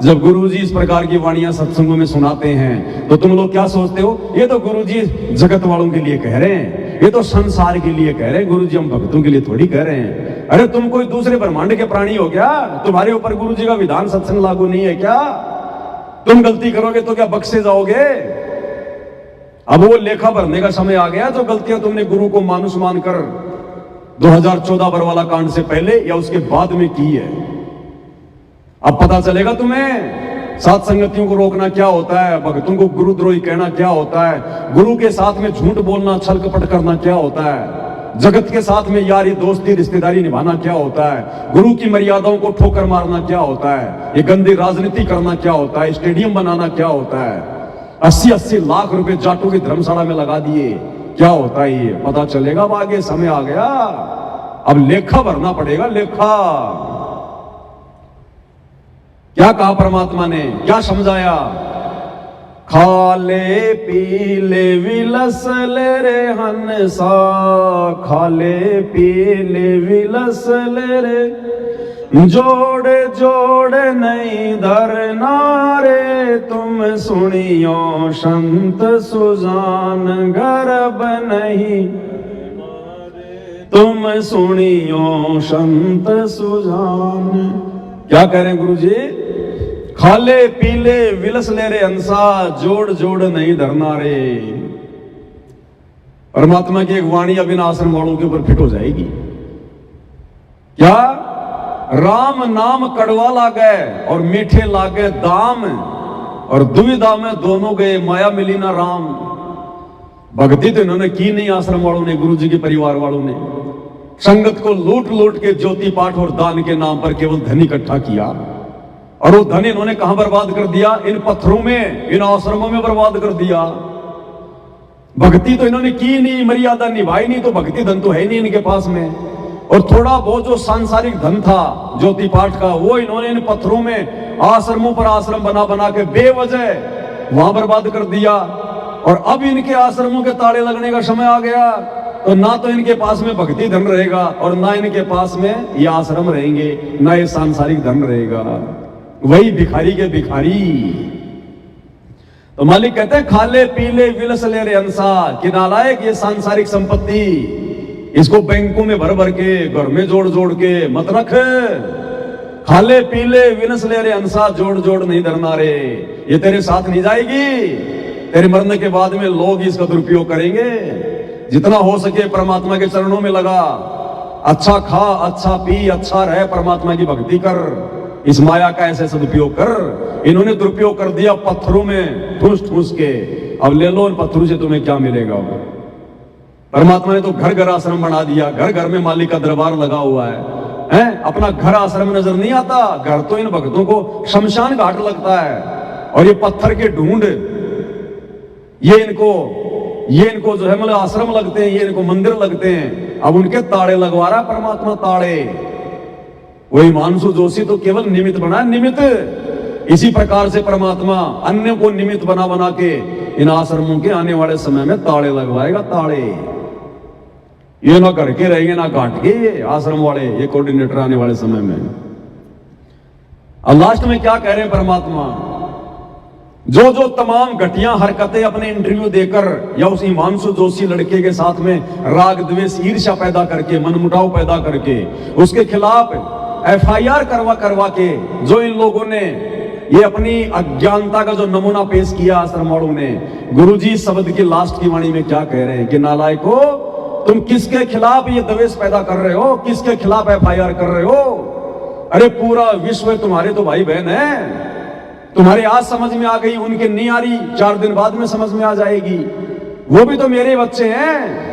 जब गुरुजी इस प्रकार की वाणियां सत्संगों में सुनाते हैं तो तुम लोग क्या सोचते हो, ये तो गुरुजी जगत वालों के लिए कह रहे हैं, ये तो संसार के लिए कह रहे हैं, गुरुजी हम भक्तों के लिए थोड़ी कह रहे हैं। अरे तुम कोई दूसरे ब्रह्मांड के प्राणी हो क्या? तुम्हारे ऊपर गुरुजी का विधान सत्संग लागू नहीं है क्या? तुम गलती करोगे तो क्या बख्शे जाओगे? अब वो लेखा भरने का समय आ गया, जो गलतियां तुमने गुरु को मानुष मानकर 2014 बरवाला कांड से पहले या उसके बाद में की है। अब पता चलेगा तुम्हें साथ संगतियों को रोकना क्या होता है, भक्तों को गुरुद्रोही कहना क्या होता है, गुरु के साथ में झूठ बोलना छल कपट करना क्या होता है, जगत के साथ में यारी दोस्ती रिश्तेदारी निभाना क्या होता है, गुरु की मर्यादाओं को ठोकर मारना क्या होता है, ये गंदी राजनीति करना क्या होता है, स्टेडियम बनाना क्या होता है, 80-80 लाख रुपए जाटों की धर्मशाला में लगा दिए, क्या होता है ये पता चलेगा। अब आगे समय आ गया, अब लेखा भरना पड़ेगा, लेखा। क्या कहा परमात्मा ने, क्या समझाया? खाले पीले विलस ले रे हंसा, खाले पीले विलस ले रे, जोड़ जोड़ नहीं धरना रे। तुम सुनियो संत सुजान गर्भ नहीं, तुम सुनियो संत सुजान। क्या कह रहे हैं गुरुजी? खाले पीले विलस ले रे हंसा, जोड़ जोड़ नहीं धरना रे। परमात्मा की एक वाणी अब इन आश्रम वालों के ऊपर फिट हो जाएगी। क्या? राम नाम कड़वा लागे और मीठे लागे दाम, और दुविधा में दोनों गए माया मिली ना राम। भक्ति तो इन्होंने की नहीं आश्रम वालों ने, गुरुजी के परिवार वालों ने। संगत को लूट लूट के ज्योति पाठ और दान के नाम पर केवल धन इकट्ठा किया, और वो धन इन्होंने कहां बर्बाद कर दिया? इन पत्थरों में, इन आश्रमों में बर्बाद कर दिया। भक्ति तो इन्होंने की नहीं, मर्यादा निभाई नहीं, तो भक्ति धन तो है नहीं इनके पास में। और थोड़ा बहुत जो सांसारिक धन था ज्योति पाठ का, वो इन्होंने इन पत्थरों में आश्रमों पर आश्रम बना बना के बेवजह वहां बर्बाद कर दिया। और अब इनके आश्रमों के ताले लगने का समय आ गया, तो ना तो इनके पास में भक्ति धन रहेगा और ना इनके पास में ये आश्रम रहेंगे, ना ये सांसारिक धन रहेगा। वही भिखारी के भिखारी। तो मालिक कहते हैं खाले पीले विलस ले रे अंसा, कि नालायक ये सांसारिक संपत्ति इसको बैंकों में भर भर के घर में जोड़ जोड़ के मत रख। खाले पीले विलस ले रे अंसा, जोड़ जोड़ नहीं धरना रे, ये तेरे साथ नहीं जाएगी। तेरे मरने के बाद में लोग इसका दुरुपयोग करेंगे। जितना हो सके परमात्मा के चरणों में लगा, अच्छा खा, अच्छा पी, अच्छा रहे, परमात्मा की भक्ति कर, इस माया का ऐसे सदुपयोग कर। इन्होंने दुरुपयोग कर दिया पत्थरों में ठूस ठूस के। अब ले लो इन पत्थरों से तुम्हें क्या मिलेगा। परमात्मा ने तो घर घर आश्रम बना दिया, घर घर में मालिक का दरबार लगा हुआ है। अपना घर आश्रम नजर नहीं आता, घर तो इन भक्तों को शमशान घाट लगता है। और ये पत्थर के ढूंढ, ये इनको जो है मतलब आश्रम लगते हैं, ये इनको मंदिर लगते हैं। अब उनके ताड़े लगवा रहा परमात्मा, ताड़े। वही हिमांशु जोशी तो केवल निमित्त बना, निमित्त। इसी प्रकार से परमात्मा अन्य को निमित्त बना बना के इन आश्रमों के आने वाले समय में ताड़े लगवाएगा, ताड़े। ये ना करके रहेंगे ना काट के, ये आश्रम वाले, ये कोऑर्डिनेटर आने वाले समय में। अब लास्ट में क्या कह रहे हैं परमात्मा, जो तमाम घटिया हरकतें अपने इंटरव्यू देकर या उस हिमांशु जोशी लड़के के साथ में राग द्वेष ईर्ष्या पैदा करके, मनमुटाव पैदा करके उसके खिलाफ FIR करवा के जो इन लोगों ने ये अपनी अज्ञानता का जो नमूना पेश किया आश्रम वालों ने, गुरुजी शब्द की लास्ट की वाणी में क्या कह रहे हैं कि नालायको, तुम किसके खिलाफ ये द्वेष पैदा कर रहे हो, किसके खिलाफ FIR कर रहे हो। अरे पूरा विश्व तुम्हारे तो भाई बहन है। तुम्हारे आज समझ में आ गई, उनके नहीं आ रही, 4 दिन बाद में समझ में आ जाएगी। वो भी तो मेरे बच्चे हैं।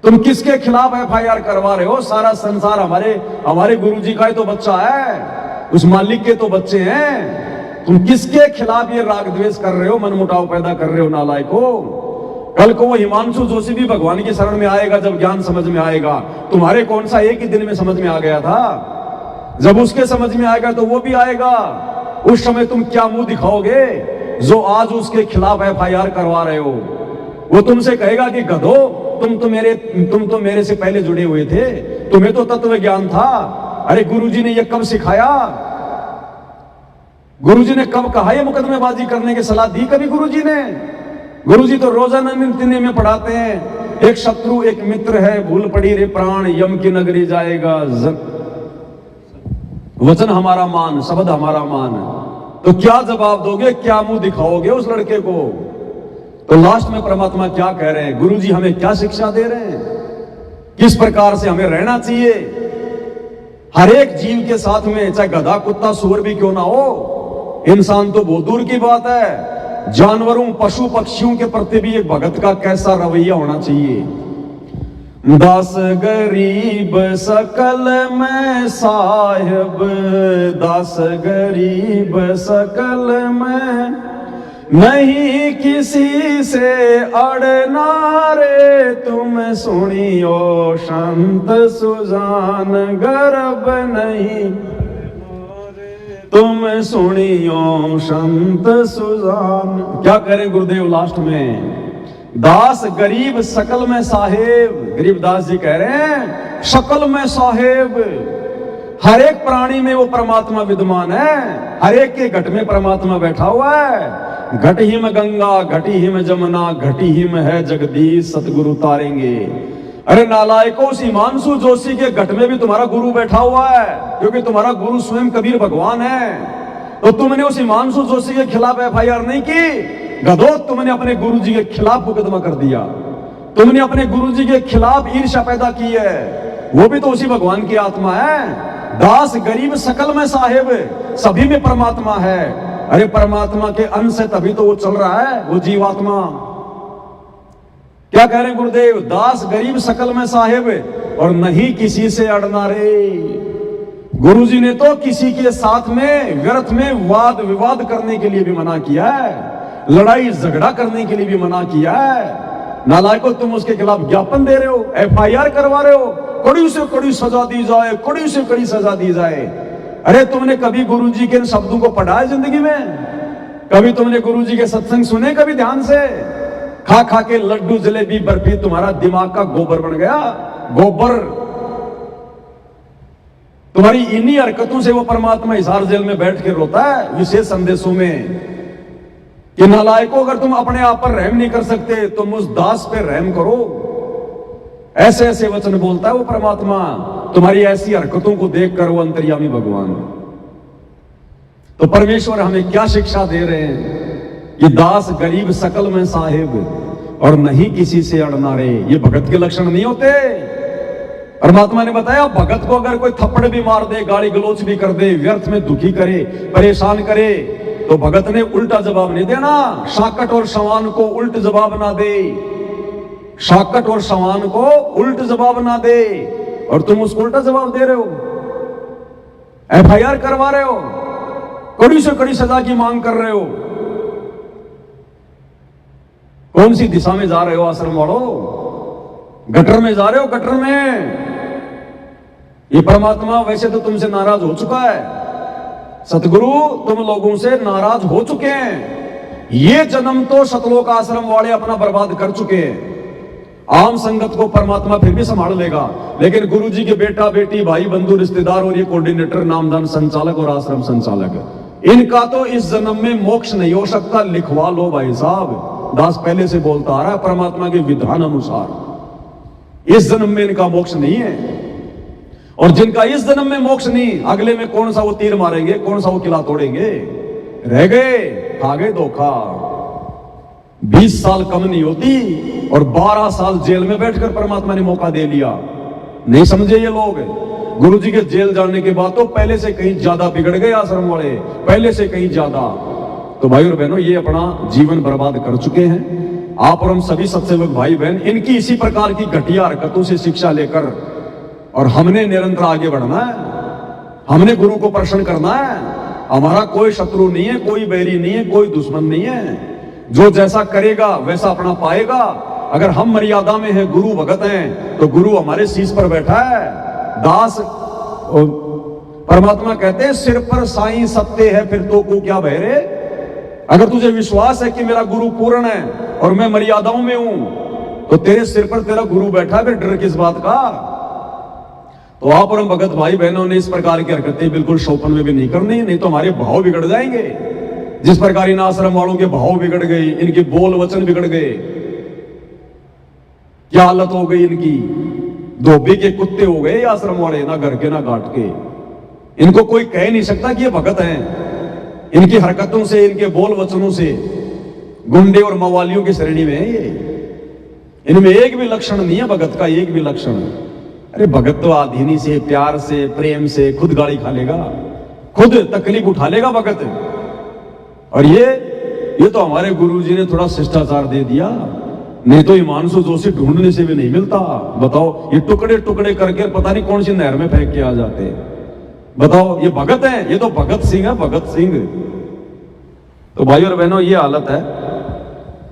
तुम किसके खिलाफ FIR करवा रहे हो। सारा संसार हमारे गुरुजी का ही तो बच्चा है, उस मालिक के तो बच्चे हैं। तुम किसके खिलाफ ये राग द्वेष कर रहे हो, मनमुटाव पैदा कर रहे हो नालायको। कल को वो हिमांशु जोशी भी भगवान की शरण में आएगा जब ज्ञान समझ में आएगा। तुम्हारे कौन सा एक ही दिन में समझ में आ गया था। जब उसके समझ में आएगा तो वो भी आएगा। उस समय तुम क्या मुंह दिखाओगे जो आज उसके खिलाफ FIR करवा रहे हो। वो तुमसे कहेगा कि गधो, तुम तो मेरे से पहले जुड़े हुए थे, तुम्हें तो तत्व ज्ञान था। अरे गुरुजी ने ये कब सिखाया, गुरुजी ने कब कहा ये मुकदमेबाजी करने की सलाह दी कभी गुरुजी ने। गुरुजी तो रोजाना नित्य में पढ़ाते हैं, एक शत्रु एक मित्र है, भूल पड़ी रे प्राण, यम की नगरी जाएगा, वचन हमारा मान, शब्द हमारा मान। तो क्या जवाब दोगे, क्या मुंह दिखाओगे उस लड़के को। तो लास्ट में परमात्मा क्या कह रहे हैं, गुरुजी हमें क्या शिक्षा दे रहे हैं, किस प्रकार से हमें रहना चाहिए। हर एक जीव के साथ में, चाहे गधा कुत्ता सूअर भी क्यों ना हो, इंसान तो बहुत दूर की बात है, जानवरों पशु पक्षियों के प्रति भी एक भगत का कैसा रवैया होना चाहिए। दास गरीब सकल में साहिब, दास गरीब सकल में, नहीं किसी से अड़ना रे, तुम सुनियो संत सुजान, गर्भ नहीं तुम सुनियो संत सुजान। क्या करें गुरुदेव लास्ट में, दास गरीब सकल में साहेब। गरीबदास जी कह रहे हैं शकल में साहेब। हर एक प्राणी में वो परमात्मा विद्यमान है, हर एक के घट में परमात्मा बैठा हुआ है। घट ही में गंगा, घटी ही में जमुना, घटी ही में है जगदीश, सतगुरु तारेंगे। अरे नालायको, उस हिमांशु जोशी के घट में भी तुम्हारा गुरु बैठा हुआ है, क्योंकि तुम्हारा गुरु स्वयं कबीर भगवान है। तो तुमने उस हिमांशु जोशी के खिलाफ FIR नहीं की, गधो, तुमने अपने गुरुजी के खिलाफ मुकदमा कर दिया। तुमने अपने गुरुजी के खिलाफ ईर्ष्या पैदा की है। वो भी तो उसी भगवान की आत्मा है। दास गरीब सकल में साहेब, सभी में परमात्मा है। अरे परमात्मा के अंश से तभी तो वो चल रहा है, वो जीवात्मा। क्या कह रहे हैं गुरुदेव, दास गरीब सकल में साहेब, और नहीं किसी से अड़ना रे। गुरुजी ने तो किसी के साथ में व्यर्थ में वाद विवाद करने के लिए भी मना किया है, लड़ाई झगड़ा करने के लिए भी मना किया है। नालायकों, तुम उसके खिलाफ ज्ञापन दे रहे हो, FIR करवा रहे हो, कड़ी से कड़ी सजा दी जाए, कड़ी से कड़ी सजा दी जाए। अरे तुमने कभी गुरुजी के इन शब्दों को पढ़ा है जिंदगी में? कभी तुमने गुरुजी के सत्संग सुने कभी ध्यान से? खा खा के लड्डू जलेबी बर्फी तुम्हारा दिमाग का गोबर बन गया, गोबर। तुम्हारी इन्हीं हरकतों से वो परमात्मा हिसार जेल में बैठ के रोता है विशेष संदेशों में कि नालायकों, अगर तुम अपने आप पर रहम नहीं कर सकते तुम उस दास पे रहम करो। ऐसे ऐसे वचन बोलता है वो परमात्मा तुम्हारी ऐसी हरकतों को देखकर, वो अंतर्यामी भगवान। तो परमेश्वर हमें क्या शिक्षा दे रहे हैं कि दास गरीब सकल में साहिब और नहीं किसी से अड़ना रे, ये भगत के लक्षण नहीं होते। परमात्मा ने बताया भगत को अगर कोई थप्पड़ भी मार दे, गाली गलोच भी कर दे, व्यर्थ में दुखी करे, परेशान करे, तो भगत ने उल्टा जवाब नहीं देना। शाकट और सवान को उल्ट जवाब ना दे, शाकट और सवान को उल्ट जवाब ना दे, और तुम उसको उल्टा जवाब दे रहे हो, FIR करवा रहे हो, कड़ी से कड़ी सजा की मांग कर रहे हो। कौन सी दिशा में जा रहे हो आश्रम वालों? गटर में जा रहे हो, गटर में। ये परमात्मा वैसे तो तुमसे नाराज हो चुका है, सतगुरु तुम लोगों से नाराज हो चुके हैं। ये जन्म तो सतलोक आश्रम वाले अपना बर्बाद कर चुके हैं। आम संगत को परमात्मा फिर भी संभाल लेगा, लेकिन गुरु जी के बेटा बेटी भाई बंधु रिश्तेदार और ये कोऑर्डिनेटर नामदान संचालक और आश्रम संचालक, इनका तो इस जन्म में मोक्ष नहीं हो सकता। लिखवा लो भाई साहब, दास पहले से बोलता आ रहा है परमात्मा के विधान अनुसार इस जन्म में इनका मोक्ष नहीं है। और जिनका इस जन्म में मोक्ष नहीं, अगले में कौन सा वो तीर मारेंगे, कौन सा वो किला तोड़ेंगे? रह गए, खा गए धोखा। 20 साल कम नहीं होती और 12 साल जेल में बैठकर परमात्मा ने मौका दे लिया। नहीं समझे ये लोग? गुरु जी के जेल जाने के बाद तो पहले से कहीं ज्यादा बिगड़ गए आश्रम वाले, पहले से कहीं ज्यादा। तो भाई और बहनों, ये अपना जीवन बर्बाद कर चुके हैं। आप और हम सभी सत्सेवक भाई बहन इनकी इसी प्रकार की घटिया हरकतों से शिक्षा लेकर, और हमने निरंतर आगे बढ़ना है, हमने गुरु को प्रसन्न करना है। हमारा कोई शत्रु नहीं है, कोई बैरी नहीं है, कोई दुश्मन नहीं है। जो जैसा करेगा वैसा अपना पाएगा। अगर हम मर्यादा में हैं, गुरु भगत हैं, तो गुरु हमारे शीश पर बैठा है। दास, परमात्मा कहते हैं सिर पर साईं सत्य है, फिर तो को क्या भय रे। अगर तुझे विश्वास है कि मेरा गुरु पूर्ण है और मैं मर्यादाओं में हूं, तो तेरे सिर पर तेरा गुरु बैठा है, फिर डर किस बात का? तो आप और हम भगत भाई बहनों ने इस प्रकार की हरकतें बिल्कुल शौपन में भी नहीं करनी, नहीं तो हमारे भाव बिगड़ जाएंगे। जिस प्रकार इन आश्रम वालों के भाव बिगड़ गए, इनके बोल वचन बिगड़ गए, क्या हालत हो गई इनकी। धोबी के कुत्ते हो गए आश्रम वाले, ना घर के ना घाट के। इनको कोई कह नहीं सकता कि ये भगत हैं। इनकी हरकतों से, इनके बोल वचनों से गुंडे और मवालियों की श्रेणी में है ये। इनमें एक भी लक्षण नहीं है भगत का, एक भी लक्षण। अरे भगत तो आधीनी से, प्यार से, प्रेम से खुद गाली खा लेगा, खुद तकलीफ उठा लेगा भगत। और ये तो हमारे गुरुजी ने थोड़ा शिष्टाचार दे दिया, नहीं तो हिमांशु जोशी ढूंढने से भी नहीं मिलता। बताओ, ये टुकड़े टुकड़े करके पता नहीं कौन सी नहर में फेंक के आ जाते हैं। बताओ, ये भगत है? ये तो भगत सिंह है, भगत सिंह। तो भाई और बहनों, ये हालत है।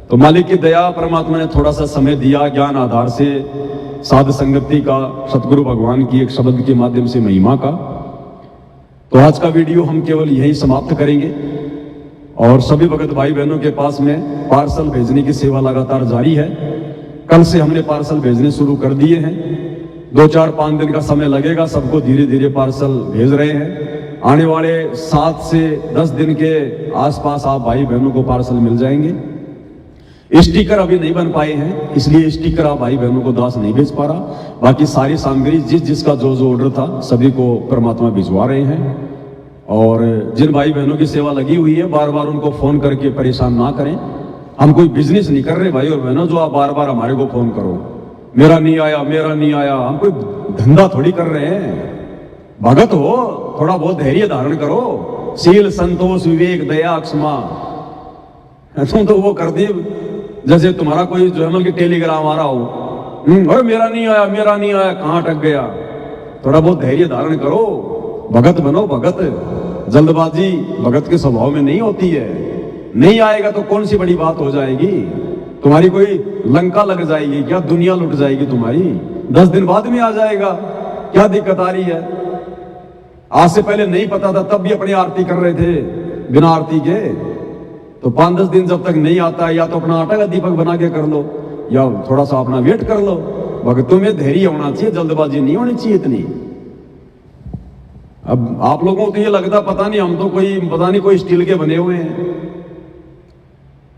तो मालिक की दया, परमात्मा ने थोड़ा सा समय दिया ज्ञान आधार से, साध संगति का, सतगुरु भगवान की एक शब्द के माध्यम से महिमा का। तो आज का वीडियो हम केवल यही समाप्त करेंगे और सभी भगत भाई बहनों के पास में पार्सल भेजने की सेवा लगातार जारी है। कल से हमने पार्सल भेजने शुरू कर दिए हैं। 2-4-5 दिन का समय लगेगा, सबको धीरे धीरे पार्सल भेज रहे हैं। आने वाले 7 से 10 दिन के आसपास आप भाई बहनों को पार्सल मिल जाएंगे। स्टिकर अभी नहीं बन पाए हैं, इसलिए स्टिकर आप भाई बहनों को दास नहीं भेज पा रहा। बाकी सारी सामग्री जिसका जो ऑर्डर था सभी को परमात्मा भिजवा रहे हैं। और जिन भाई बहनों की सेवा लगी हुई है, बार बार उनको फोन करके परेशान ना करें। हम कोई बिजनेस नहीं कर रहे भाई और बहनों, जो आप बार बार हमारे को फोन करो, मेरा नहीं आया, मेरा नहीं आया। हम कोई धंधा थोड़ी कर रहे हैं। भगत हो, थोड़ा बहुत धैर्य धारण करो। शील, संतोष, विवेक, दया, क्षमा, तुम तो वो कर दी जैसे तुम्हारा कोई जो है कि टेलीग्राम आ रहा हो, और मेरा नहीं आया, मेरा नहीं आया, कहां अटक गया। थोड़ा बहुत धैर्य धारण करो, भगत बनो। भगत, जल्दबाजी भगत के स्वभाव में नहीं होती है। नहीं आएगा तो कौन सी बड़ी बात हो जाएगी। तुम्हारी कोई लंका लग जाएगी क्या? दुनिया लुट जाएगी तुम्हारी? 10 दिन बाद में आ जाएगा, क्या दिक्कत आ रही है? आज से पहले नहीं पता था तब भी अपनी आरती कर रहे थे बिना आरती के। तो 5-10 दिन जब तक नहीं आता है, या तो अपना आटा का दीपक बना के कर लो, या थोड़ा सा अपना वेट कर लो। भक्तों में धैर्य होना चाहिए, जल्दबाजी नहीं होनी चाहिए इतनी। अब आप लोगों को तो ये लगता पता नहीं, हम तो कोई स्टील के बने हुए हैं।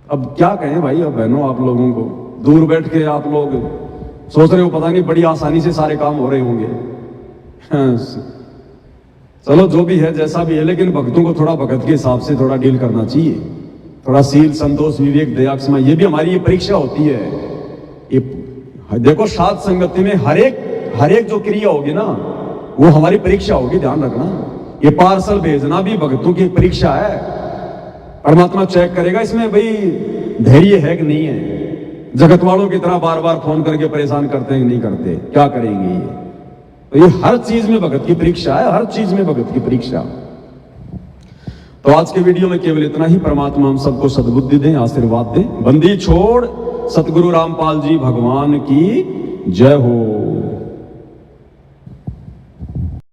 अब क्या कहें भाई अब बहनों, आप लोगों को दूर बैठ के आप लोग सोच रहे हो पता नहीं बड़ी आसानी से सारे काम हो रहे होंगे। चलो जो भी है जैसा भी है, लेकिन भक्तों को थोड़ा भगत के हिसाब से थोड़ा डील करना चाहिए। थोड़ा शील, संतोष, विवेक, दया, क्षमा, ये भी हमारी ये परीक्षा होती है। ये देखो साध संगति में हर एक जो क्रिया होगी ना, वो हमारी परीक्षा होगी, ध्यान रखना। ये पार्सल भेजना भी भक्तों की परीक्षा है। परमात्मा चेक करेगा इसमें भाई धैर्य है कि नहीं है। जगत वालों की तरह बार बार फोन करके परेशान करते हैं कि नहीं करते, क्या करेंगे ये? तो ये हर चीज में भगत की परीक्षा है, हर चीज में भगत की परीक्षा। तो आज के वीडियो में केवल इतना ही। परमात्मा हम सबको सद्बुद्धि दें, आशीर्वाद दें। बंदी छोड़ सतगुरु रामपाल जी भगवान की जय हो।